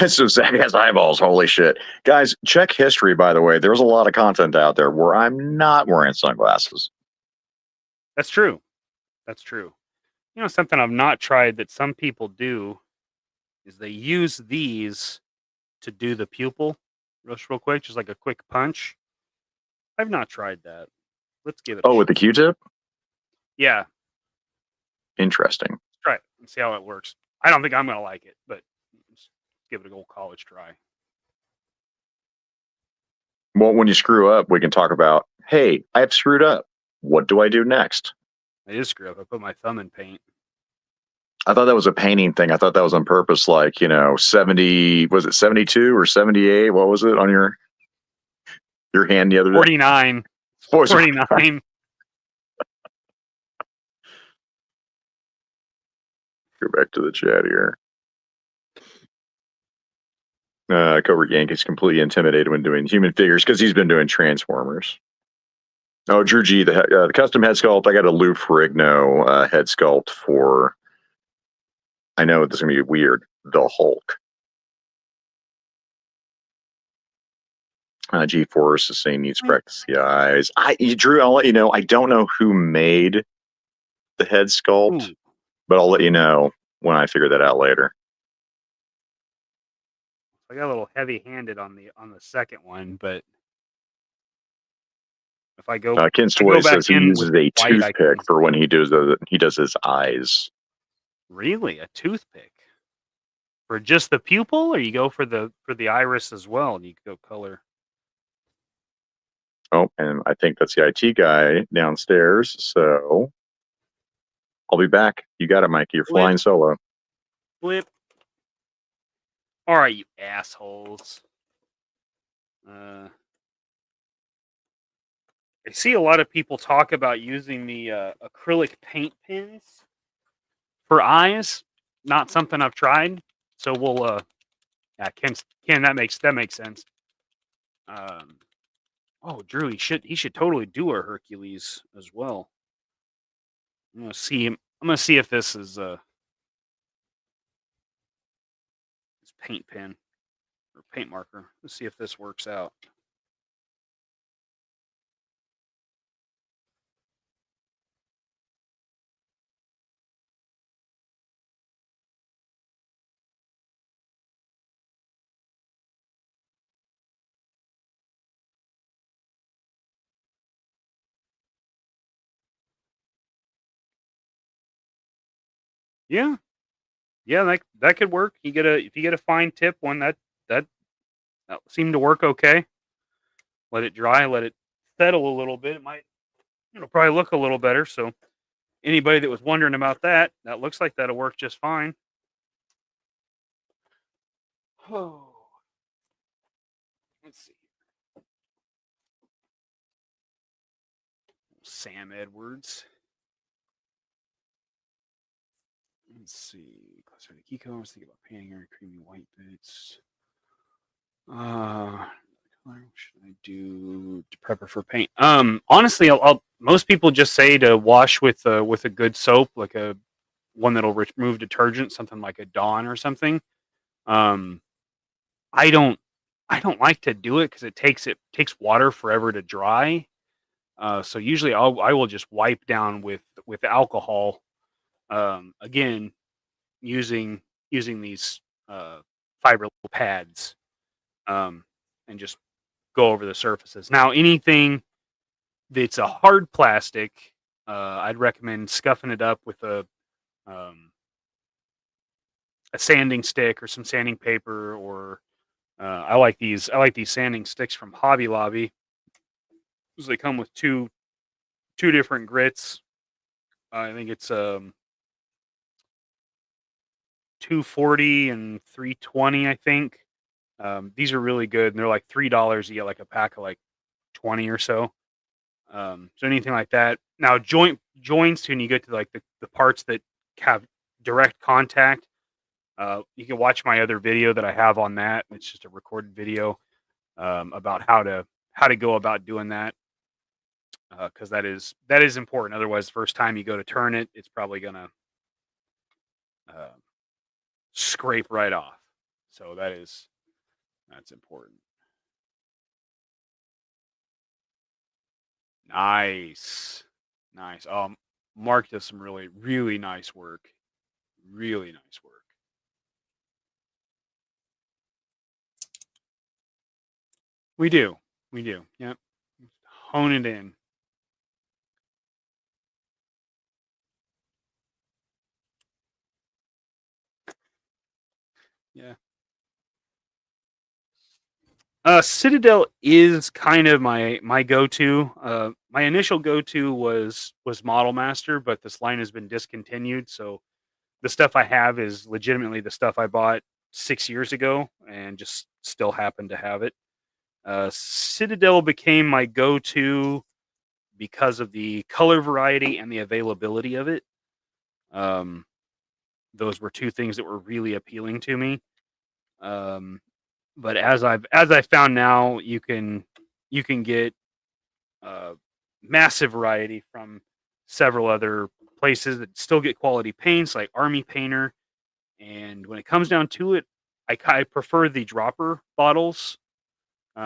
So Zach has eyeballs. Holy shit. Guys, check history, by the way. There's a lot of content out there where I'm not wearing sunglasses. That's true. That's true. You know, something I've not tried that some people do is they use these to do the pupil real quick, just like a quick punch. I've not tried that. Let's give it a shot. With the Q-tip? Yeah. Interesting. Let's try it and see how it works. I don't think I'm going to like it, but let's give it a go college try. Well, when you screw up, we can talk about, hey, I've screwed up. What do I do next? I did screw up. I put my thumb in paint. I thought that was a painting thing. I thought that was on purpose. Like, 70, was it 72 or 78? What was it on your hand the other day? 49. 49. Go back to the chat here. Cobra Yankee's completely intimidated when doing human figures because he's been doing Transformers. Oh, Drew G, the custom head sculpt. I got a Lou Ferrigno head sculpt for. I know this is gonna be weird. The Hulk. G-Force is saying needs practice the eyes. Drew, I'll let you know. I don't know who made the head sculpt, but I'll let you know when I figure that out later. I got a little heavy-handed on the second one, but if I go, Ken Stoy says he uses a toothpick for when he does his eyes. Really, a toothpick for just the pupil, or you go for the iris as well, and you go color? Oh, and I think that's the IT guy downstairs. So I'll be back. You got it, Mikey. You're flying solo. Flip. All right, you assholes. I see a lot of people talk about using the acrylic paint pins for eyes. Not something I've tried. So we'll yeah, Ken, that makes sense. Oh, Drew, he should totally do a Hercules as well. I'm gonna see him. I'm gonna see if this is this paint pen or paint marker. Let's see if this works out. Yeah, yeah, that could work. If you get a fine tip one, that seemed to work okay. Let it dry, let it settle a little bit. It'll probably look a little better. So anybody that was wondering about that looks like that'll work just fine. Oh, let's see. Sam Edwards. Let's see. Classify the key codes. Think about painting your creamy white bits. What should I do to prep her for paint? Honestly, most people just say to wash with a good soap, like a one that'll remove detergent, something like a Dawn or something. I don't like to do it because it takes water forever to dry. So usually I will just wipe down with alcohol. Again, using these fiber pads, and just go over the surfaces. Now, anything that's a hard plastic, I'd recommend scuffing it up with a sanding stick or some sanding paper, or I like these sanding sticks from Hobby Lobby. They come with two different grits. I think it's 240 and 320. I think these are really good, and they're like $3. You get like a pack of like 20 or so. So anything like that. Now joints, when you get to like the parts that have direct contact, you can watch my other video that I have on that. It's just a recorded video about how to go about doing that, because that is important. Otherwise, first time you go to turn it, it's probably gonna scrape right off. So that's important. Nice. Mark does some really, really nice work. Really nice work. We do. Yep. Hone it in. Yeah. Citadel is kind of my go-to. My initial go-to was Model Master, but this line has been discontinued. So the stuff I have is legitimately the stuff I bought 6 years ago and just still happen to have it. Citadel became my go-to because of the color variety and the availability of it. Those were two things that were really appealing to me. But as I've found now, you can get massive variety from several other places that still get quality paints, like Army Painter. And when it comes down to it, I prefer the dropper bottles.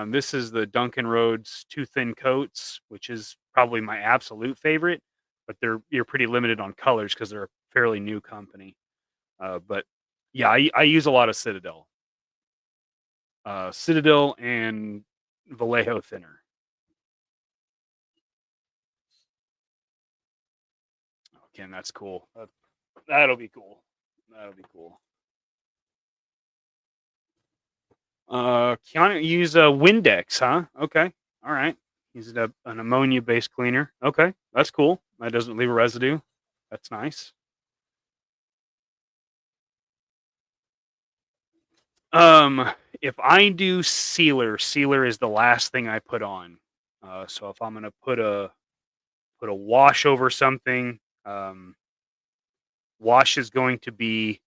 This is the Duncan Rhodes Too Thin Coats, which is probably my absolute favorite, but you're pretty limited on colors because they're a fairly new company. But yeah, I use a lot of Citadel and Vallejo thinner. Again, that's cool. That'll be cool. That'll be cool. Keanu use a Windex, huh? Okay, all right. Use an ammonia-based cleaner. Okay, that's cool. That doesn't leave a residue. That's nice. If I do sealer is the last thing I put on. So if I'm gonna put a wash over something, wash is going to be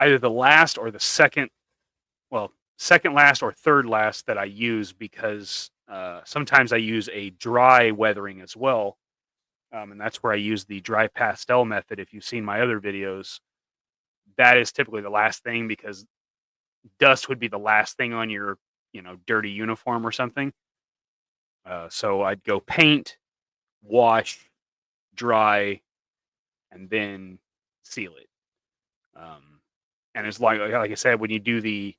either the last or the second. Well, second last or third last that I use because sometimes I use a dry weathering as well, and that's where I use the dry pastel method. If you've seen my other videos, that is typically the last thing because dust would be the last thing on your dirty uniform or something. So I'd go paint, wash, dry, and then seal it. And it's like I said, when you do the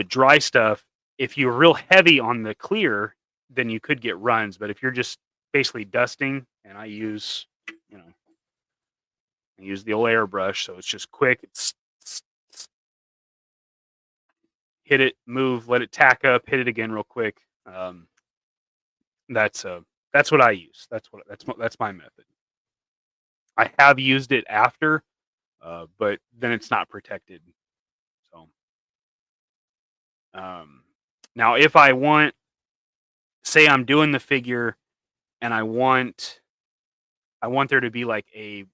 dry stuff, if you're real heavy on the clear, then you could get runs. But if you're just basically dusting, and I use the old airbrush, so it's just quick. It's hit it, move, let it tack up, hit it again real quick. That's what I use. That's my method. I have used it after, but then it's not protected. So, now if I want, say I'm doing the figure, and I want there to be like a,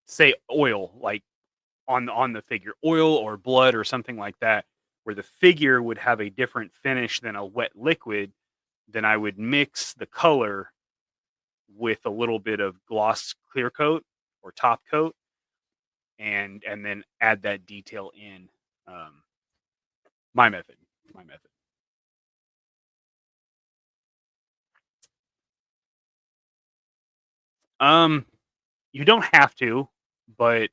say oil, like on the figure, oil or blood or something like that, where the figure would have a different finish than a wet liquid, then I would mix the color with a little bit of gloss clear coat or top coat, and then add that detail in. My method. Um, you don't have to, but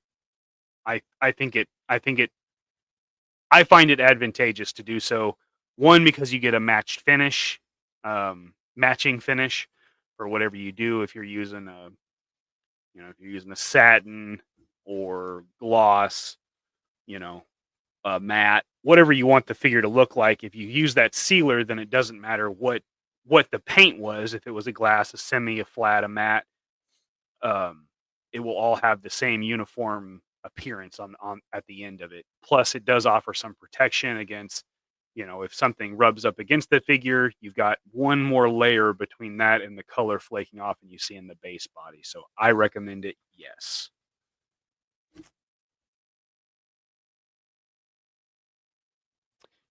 I think it I find it advantageous to do so. One, because you get a matching finish for whatever you do. If you're using a satin or gloss, matte, whatever you want the figure to look like. If you use that sealer, then it doesn't matter what the paint was. If it was a glass, a semi, a flat, a matte, um, it will all have the same uniform appearance on at the end of it. Plus, it does offer some protection against, if something rubs up against the figure, you've got one more layer between that and the color flaking off, and you see in the base body. So I recommend it. Yes.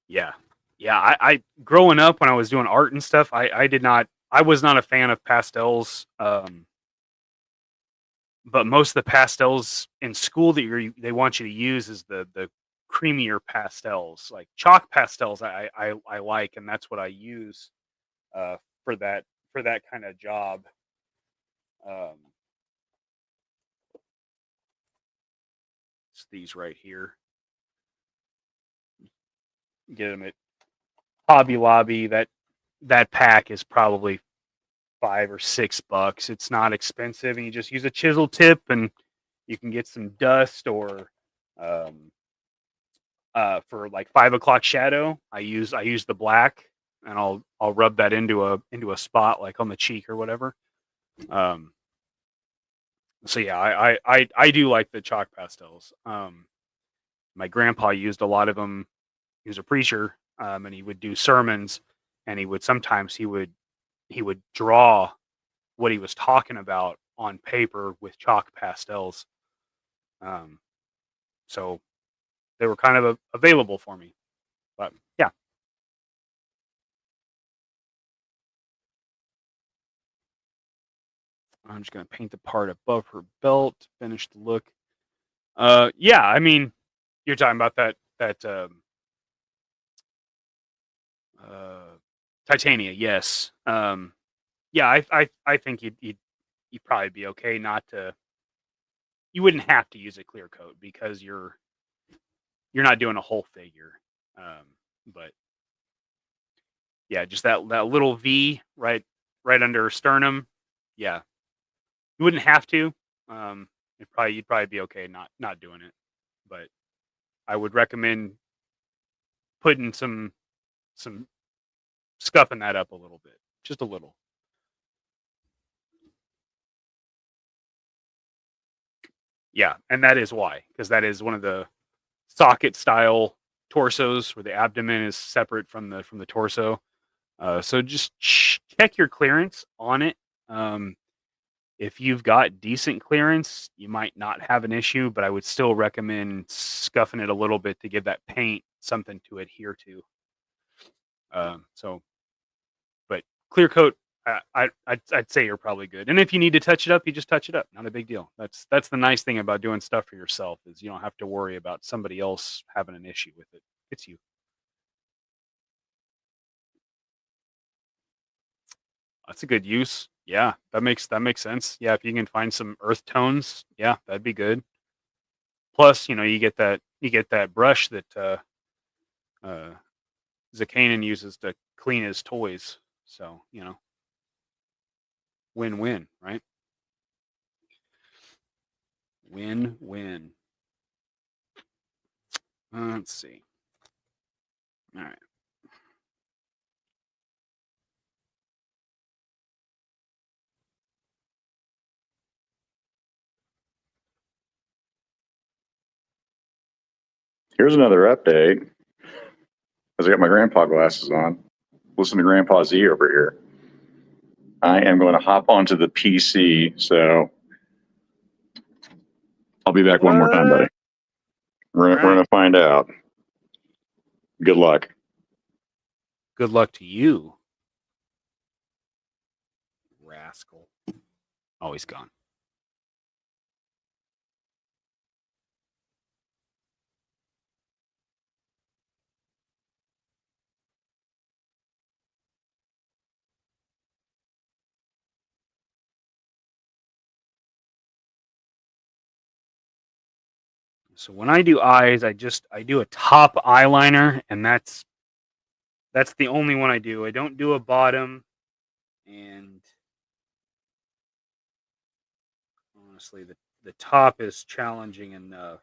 Yeah. Yeah. I growing up when I was doing art and stuff, I was not a fan of pastels. But most of the pastels in school that they want you to use is the creamier pastels, like chalk pastels. I like, and that's what I use uh, for that kind of job. Um, it's these right here. Get them at Hobby Lobby. That pack is probably $5 or $6. It's not expensive, and you just use a chisel tip, and you can get some dust or um, for like 5 o'clock shadow. I use the black, and I'll rub that into a spot like on the cheek or whatever. Um, so yeah, I do like the chalk pastels. My grandpa used a lot of them. He was a preacher, and he would do sermons, and he would draw what he was talking about on paper with chalk pastels. Um, so they were kind of available for me. But yeah, I'm just gonna paint the part above her belt, finish the look. Yeah, I mean, you're talking about that Titania, yes. Yeah, I think you'd probably be okay not to. You wouldn't have to use a clear coat because you're not doing a whole figure. But yeah, just that little V right under sternum. Yeah, you wouldn't have to. You'd probably be okay not doing it. But I would recommend putting some scuffing that up a little bit, just a little. Yeah, and that is why, because that is one of the socket style torsos where the abdomen is separate from the torso. So just check your clearance on it. If you've got decent clearance, you might not have an issue, but I would still recommend scuffing it a little bit to give that paint something to adhere to. But clear coat, I'd say you're probably good. And if you need to touch it up, you just touch it up. Not a big deal. That's the nice thing about doing stuff for yourself is you don't have to worry about somebody else having an issue with it. It's you. That's a good use. Yeah, that makes sense. Yeah, if you can find some earth tones, yeah, that'd be good. Plus, you get that brush that uh, Zakainen uses to clean his toys. So, win-win, right? Win-win. Let's see. All right. Here's another update. As I got my grandpa glasses on, listen to Grandpa Z over here. I am going to hop onto the PC, so I'll be back one more time, buddy. We're going to find out. Good luck. Good luck to you, rascal. Oh, he's gone. So when I do eyes, I do a top eyeliner, and that's the only one I do. I don't do a bottom, and honestly, the top is challenging enough.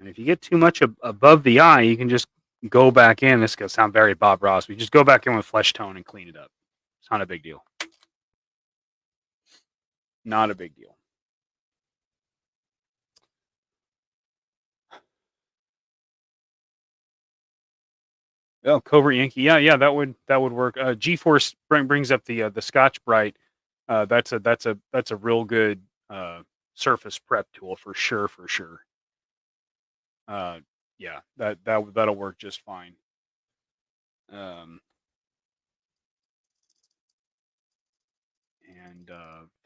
And if you get too much above the eye, you can just go back in. This is going to sound very Bob Ross. We just go back in with flesh tone and clean it up. It's not a big deal. Not a big deal. Oh, Covert Yankee. Yeah, that would work. G-Force brings up the Scotch Brite. That's a real good surface prep tool for sure. Yeah, that'll work just fine. And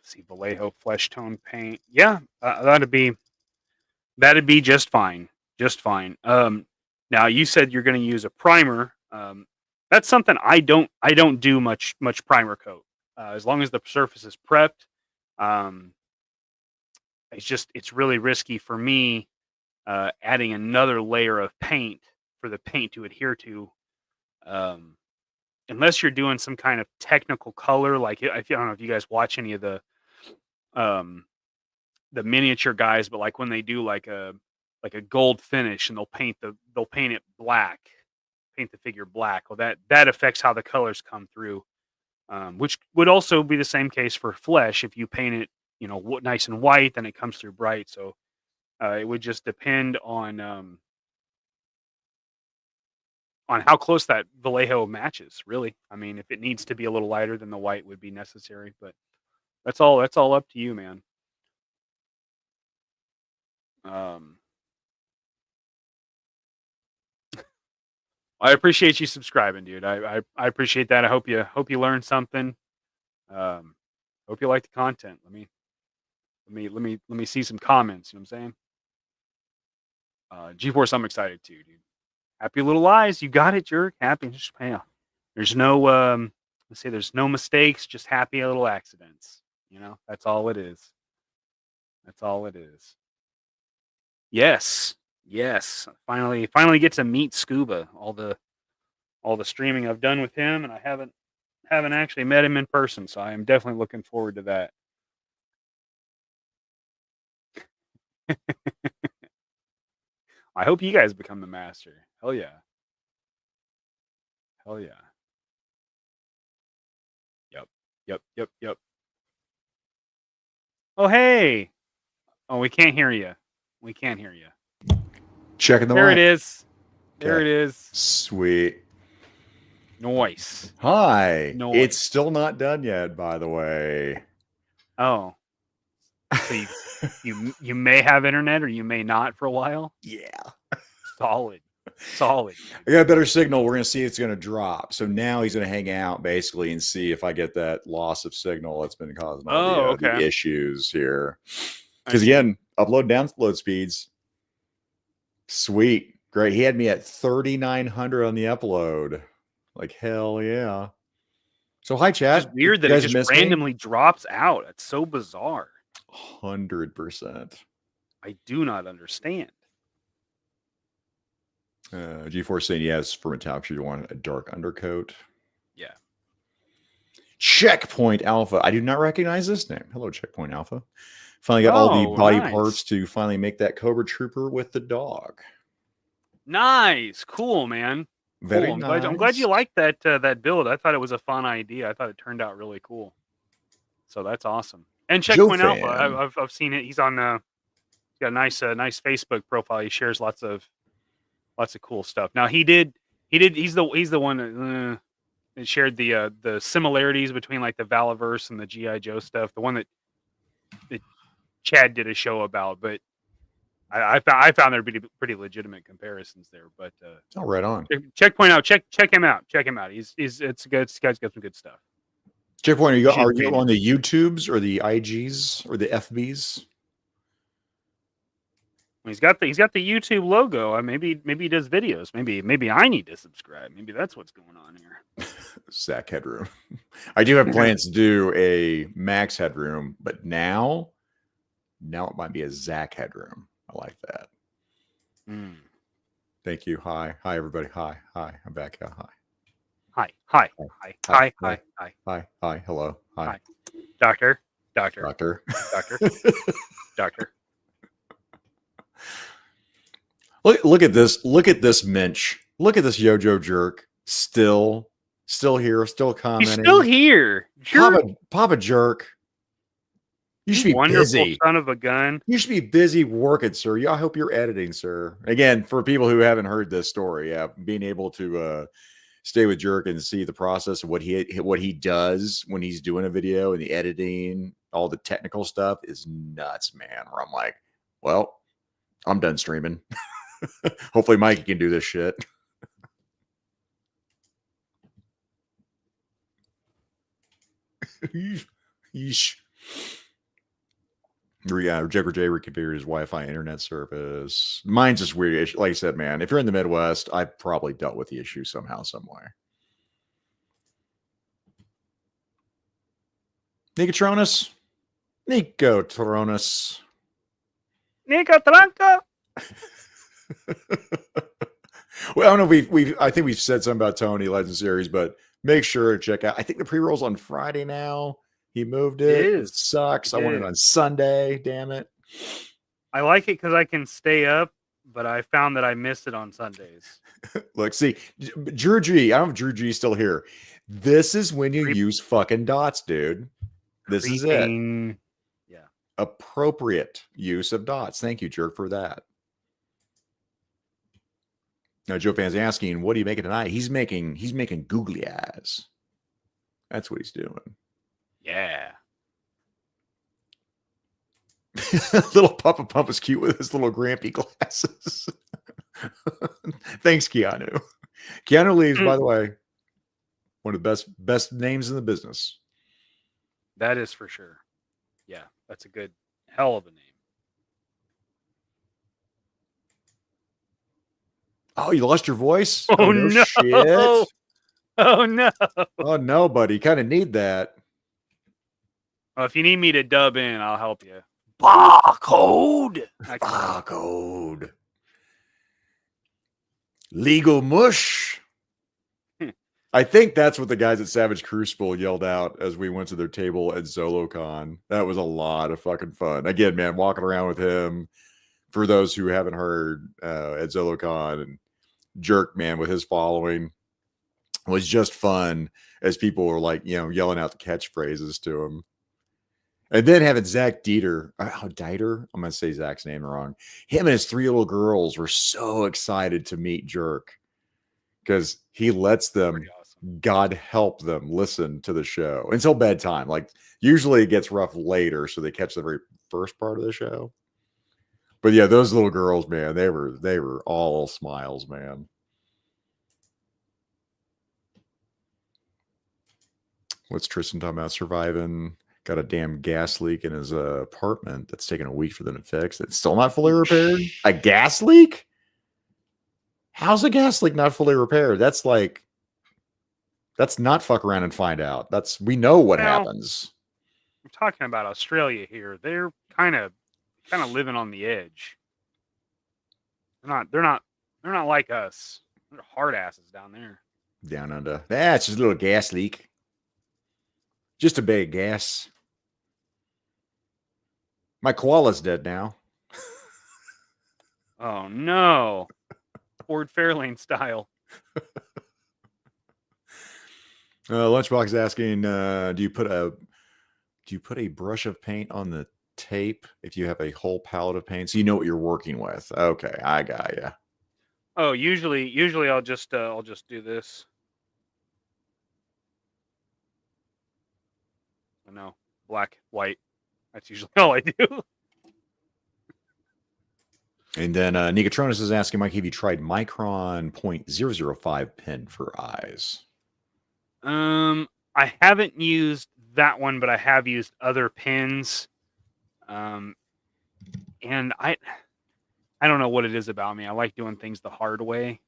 see, Vallejo flesh tone paint. Yeah, that'd be just fine. Just fine. Now you said you're going to use a primer. That's something I don't do much primer coat. As long as the surface is prepped. It's really risky for me adding another layer of paint for the paint to adhere to. Unless you're doing some kind of technical color, like I don't know if you guys watch any of the miniature guys, but like when they do like a gold finish and they'll paint it black, paint the figure black. Well, that affects how the colors come through, which would also be the same case for flesh. If you paint it, nice and white, then it comes through bright. So it would just depend on how close that Vallejo matches. Really, I mean, if it needs to be a little lighter, then the white would be necessary. But that's all up to you, man. I appreciate you subscribing, dude. I appreciate that. I hope you learned something. Hope you like the content. Let me see some comments. You know what I'm saying? G-Force, I'm excited too, dude. Happy little eyes. You got it, jerk. Happy. Just there's no let's say there's no mistakes, just happy little accidents. You know, that's all it is. That's all it is. Yes. Finally get to meet Scuba. All the streaming I've done with him, and I haven't actually met him in person, so I am definitely looking forward to that. I hope you guys become the master. Hell yeah. Hell yeah. Yep. Oh, hey. Oh, we can't hear you. Checking the There mic. it is. Okay. There it is. Sweet. Noise. Hi. Noise. It's still not done yet, by the way. Oh. So you may have internet or you may not for a while? Yeah. Solid. I got a better signal. We're going to see it's going to drop. So now he's going to hang out basically and see if I get that loss of signal that's been causing all the issues here. Because again, upload download speeds. Sweet. Great. He had me at 3,900 on the upload. Like, hell yeah. So hi, chat. It's weird that it just randomly drops out. It's so bizarre. 100%. I do not understand. G4 saying yes for Metallica. You want a dark undercoat. Yeah. Checkpoint Alpha. I do not recognize this name. Hello, Checkpoint Alpha. Finally got all the body parts to finally make that Cobra Trooper with the dog. Nice. Cool, man. Very cool. nice. I'm glad you liked that build. I thought it was a fun idea. I thought it turned out really cool. So that's awesome. And Checkpoint Alpha, I've seen it. He's on he's got a nice Facebook profile. He shares lots of cool stuff. Now he's the one that shared the similarities between like the Valaverse and the G.I. Joe stuff. The one that Chad did a show about, but I found there to be pretty legitimate comparisons there. But right on. Checkpoint out. Check him out. It's good. This guy's got some good stuff. Checkpoint, are you on the YouTubes or the IGs or the FBs? He's got the YouTube logo. Maybe he does videos. Maybe I need to subscribe. Maybe that's what's going on here. Zach Headroom. I do have plans to do a Max Headroom, but now it might be a Zach Headroom. I like that. Thank you. Hi everybody. Hi. I'm back. Hi. Hello. Hi. Doctor. Look at this. Look at this Minch. Look at this Yojo jerk. Still here. Still commenting. He's still here. Papa jerk. You should be busy. Son of a gun. You should be busy working, sir. I hope you're editing, sir. Again, for people who haven't heard this story, being able to stay with Jerk and see the process of what he does when he's doing a video and the editing, all the technical stuff is nuts, man. Where I'm like, well, I'm done streaming. Hopefully Mikey can do this shit. Yeesh. Jagger J reconfigured his Wi-Fi internet service. Mine's just weird. Like I said, man, if you're in the Midwest, I probably dealt with the issue somehow, somewhere. Nicotronus. Nicotranco. Well, I don't know. I think we've said something about Tony Legend Series, but make sure to check out. I think the pre-roll's on Friday now. He moved it. It sucks. I want it on Sunday. Damn it. I like it because I can stay up, but I found that I missed it on Sundays. Look, see, Drew G. I don't know if Drew G is still here. This is when you use fucking dots, dude. This is it. Yeah. Appropriate use of dots. Thank you, Jerk, for that. Now, Joe Fan's asking, what are you making tonight? He's making googly eyes. That's what he's doing. Yeah. Little Papa Pump is cute with his little grampy glasses. Thanks, Keanu. Keanu Reeves, by the way, one of the best names in the business. That is for sure. Yeah, that's a good hell of a name. Oh, you lost your voice? Oh, no. Shit. Oh no. Oh no, buddy. You kind of need that. Well, if you need me to dub in, I'll help you. Barcode. Barcode. Legal mush. I think that's what the guys at Savage Crucible yelled out as we went to their table at ZoloCon. That was a lot of fucking fun. Again, man, walking around with him, for those who haven't heard, at ZoloCon, and Jerk, man, with his following, was just fun as people were like, yelling out the catchphrases to him. And then having Zach Dieter, Dieter, I'm going to say Zach's name wrong. Him and his 3 little girls were so excited to meet Jerk because he lets them, awesome. God help them, listen to the show until bedtime. Like, usually it gets rough later, so they catch the very first part of the show. But yeah, those little girls, man, they were all smiles, man. What's Tristan talking about? Surviving. Got a damn gas leak in his apartment that's taken a week for them to fix. It's still not fully repaired. A gas leak? How's a gas leak not fully repaired? That's not fuck around and find out. We know what happens. We're talking about Australia here. They're kind of living on the edge. They're not like us. They're hard asses down there. Down under. It's just a little gas leak. Just a bag of gas. My koala's dead now. Oh no. Ford Fairlane style. Lunchbox is asking, do you put a brush of paint on the tape if you have a whole palette of paint so you know what you're working with? Okay, I got you. Oh, usually I'll just do this. No, black, white. That's usually all I do. And then Nicotronis is asking, Mike, have you tried Micron 0.005 pen for eyes? I haven't used that one, but I have used other pens. And I don't know what it is about me. I like doing things the hard way.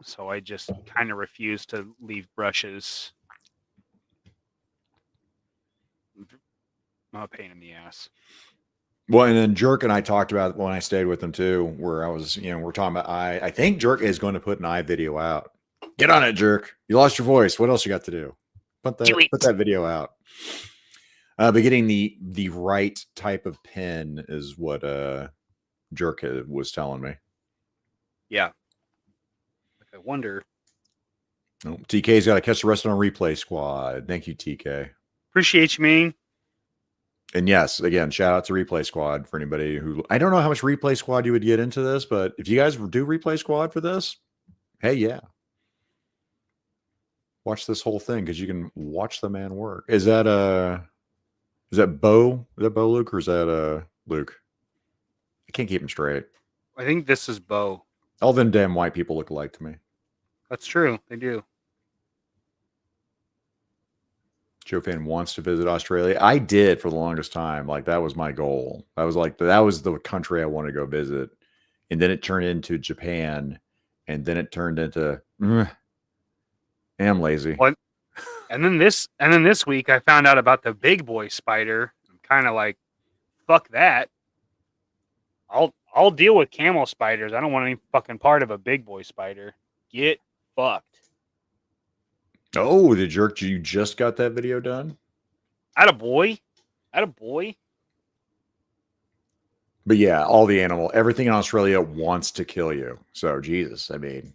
So I just kind of refuse to leave brushes. I'm a pain in the ass. Well, and then Jerk and I talked about when I stayed with him too, where I was, we're talking about I think Jerk is going to put an eye video out. Get on it, Jerk. You lost your voice. What else you got to do? Put that video out. But getting the right type of pen is what Jerk was telling me. Yeah. I wonder. Oh, TK's got to catch the rest on a replay squad. Thank you, TK. Appreciate you, man. And yes, again, shout out to Replay Squad for anybody who, I don't know how much Replay Squad you would get into this, but if you guys do Replay Squad for this, hey, yeah. Watch this whole thing because you can watch the man work. Is that Bo? Is that Bo Luke or is that Luke? I can't keep him straight. I think this is Bo. All them damn white people look alike to me. That's true. They do. Joe Fan wants to visit Australia. I did for the longest time. Like, that was my goal. That was the country I wanted to go visit. And then it turned into Japan. And then it turned into I'm lazy. What? And then this week I found out about the big boy spider. I'm kind of like, fuck that. I'll deal with camel spiders. I don't want any fucking part of a big boy spider. Get fucked. Oh, the Jerk, you just got that video done? Attaboy. But yeah, everything in Australia wants to kill you. So Jesus, I mean.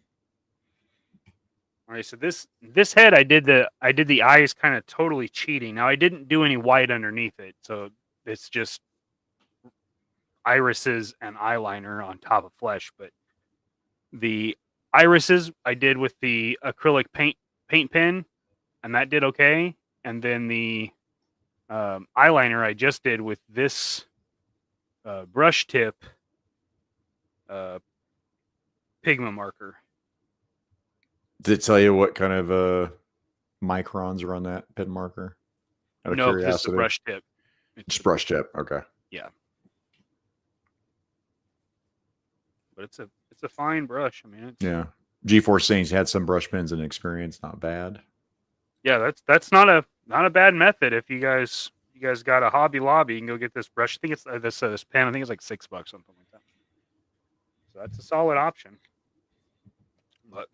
All right, so this head I did the eyes kind of totally cheating. Now I didn't do any white underneath it, so it's just irises and eyeliner on top of flesh, but the irises I did with the acrylic paint pen, and that did okay. And then the eyeliner I just did with this brush tip pigment marker. Did it tell you what kind of microns are on that pen marker? Out of No, because it's curiosity. the brush tip. Just brush tip. Okay. Yeah. But it's a fine brush. I mean, it's, Yeah. G4 saying he's had some brush pens and experience, not bad. Yeah, that's not a bad method. If you guys got a Hobby Lobby, you can go get this brush. I think it's this pen. I think it's like $6, something like that. So that's a solid option. But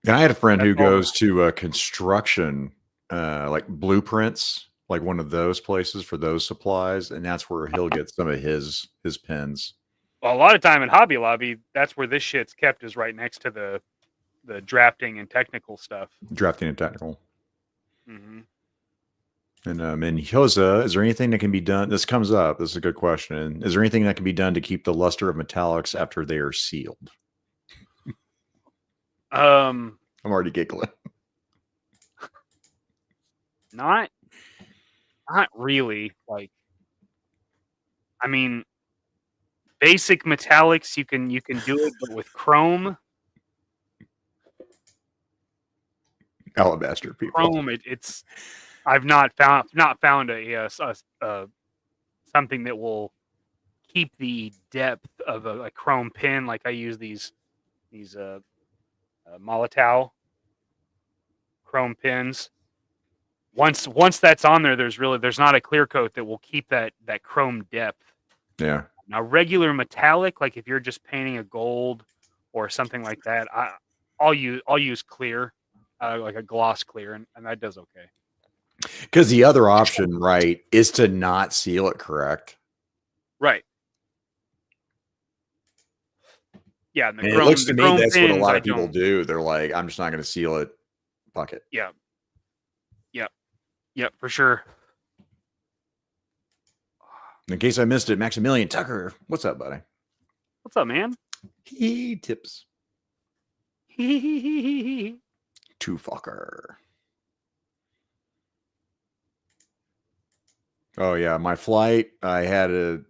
And I had a friend who That's all. goes to construction, like Blueprints, like one of those places for those supplies, and that's where he'll get some of his pens. Well, a lot of time in Hobby Lobby, that's where this shit's kept, is right next to the drafting and technical stuff. Drafting and technical. Mm-hmm. And in Hyoza, is there anything that can be done? This comes up. This is a good question. Is there anything that can be done to keep the luster of metallics after they are sealed? I'm already giggling. Not really. Like, I mean, basic metallics you can do it, but with chrome, Alabaster people. Chrome, it's I've not found a something that will keep the depth of a chrome pin. Like I use these Molotov chrome pins. Once that's on there, there's not a clear coat that will keep that chrome depth. Yeah. Now, regular metallic, like if you're just painting a gold or something like that, I'll use clear, like a gloss clear, and that does okay. Because the other option, right, is to not seal it correct. Right. Yeah, and it looks to me that's what a lot of people do. They're like, I'm just not going to seal it. Fuck it. Yeah. Yep, for sure. In case I missed it, Maximilian Tucker, what's up, buddy? What's up, man? He tips. Two fucker. Oh yeah, my flight. I had it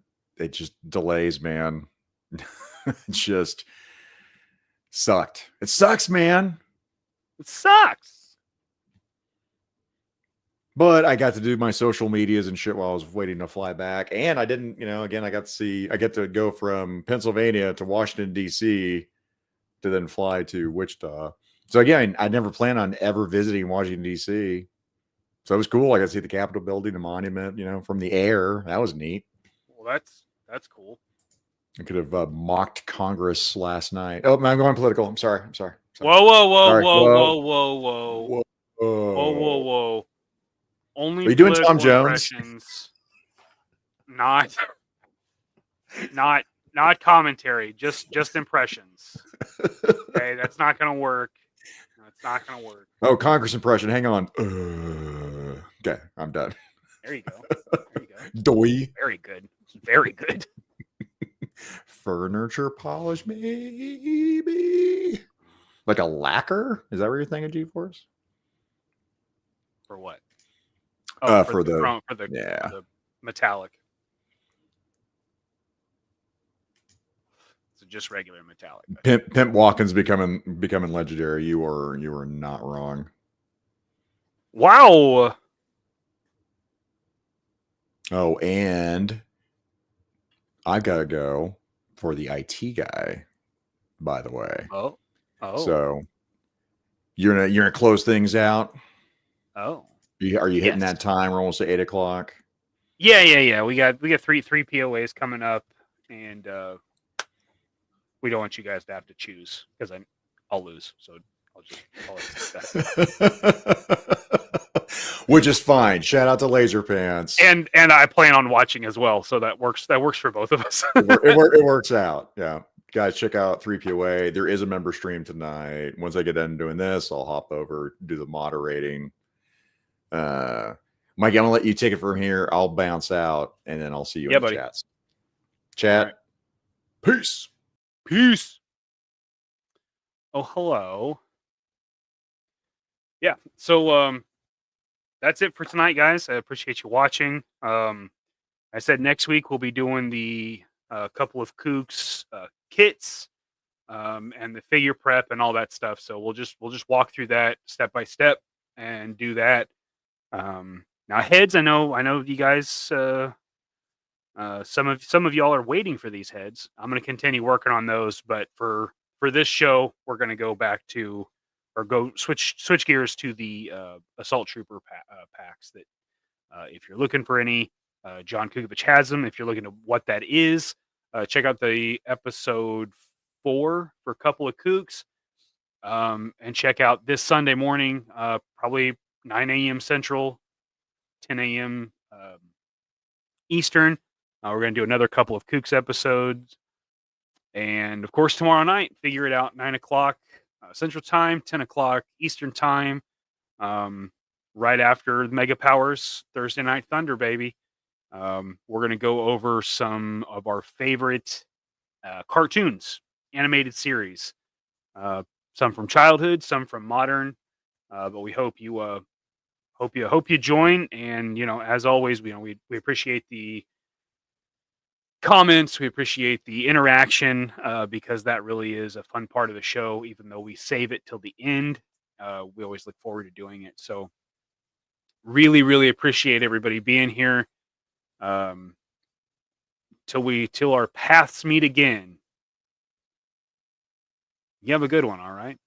just delays, man. It just sucked. It sucks, man. It sucks. But I got to do my social medias and shit while I was waiting to fly back. And I didn't, again, I get to go from Pennsylvania to Washington, D.C. to then fly to Wichita. So again, I never planned on ever visiting Washington, D.C. So it was cool. I got to see the Capitol building, the monument, from the air. That was neat. Well, that's cool. I could have mocked Congress last night. Oh, I'm going political. I'm sorry. Whoa. Only are you doing Tom Jones? Not commentary. Just impressions. Okay, that's not gonna work. That's not gonna work. Oh, Congress impression. Hang on. Okay, I'm done. There you go. Doy. Very good. Very good. Furniture polish, maybe. Like a lacquer? Is that what you're thinking, G-Force? For what? For the metallic. So just regular metallic. Pimp Watkins becoming legendary. You are not wrong. Wow. Oh, and I've got to go for the IT guy, by the way. Oh. So you're gonna close things out. Oh. Are you hitting that time? We're almost at 8 o'clock. Yeah. We got three POAs coming up, and we don't want you guys to have to choose because I'll lose. So I'll accept that. Which is fine. Shout out to Laser Pants. And I plan on watching as well, so that works for both of us. it works out. Yeah. Guys, check out 3POA. There is a member stream tonight. Once I get done doing this, I'll hop over, do the moderating. Mike, I'm gonna let you take it from here. I'll bounce out and then I'll see you in the chats. Chat. Right. Peace. Oh, hello. Yeah. So that's it for tonight, guys. I appreciate you watching. I said next week we'll be doing the couple of Kooks kits and the figure prep and all that stuff. So we'll just walk through that step by step and do that. Now heads, I know you guys. Some of y'all are waiting for these heads. I'm going to continue working on those, but for this show, we're going to go back to or go switch gears to the assault trooper packs. That if you're looking for any, John Kukovich has them. If you're looking to what that is, check out the episode 4 for a couple of kooks, and check out this Sunday morning, probably 9 a.m. Central, 10 a.m. Eastern. We're going to do another couple of Kooks episodes. And of course, tomorrow night, figure it out, 9 o'clock Central Time, 10 o'clock Eastern Time, right after Mega Powers Thursday Night Thunder, baby. We're going to go over some of our favorite cartoons, animated series, some from childhood, some from modern. But we hope you hope you join. And as always, we appreciate the comments, we appreciate the interaction, because that really is a fun part of the show. Even though we save it till the end, we always look forward to doing it. So really appreciate everybody being here. Till our paths meet again. You have a good one. All right.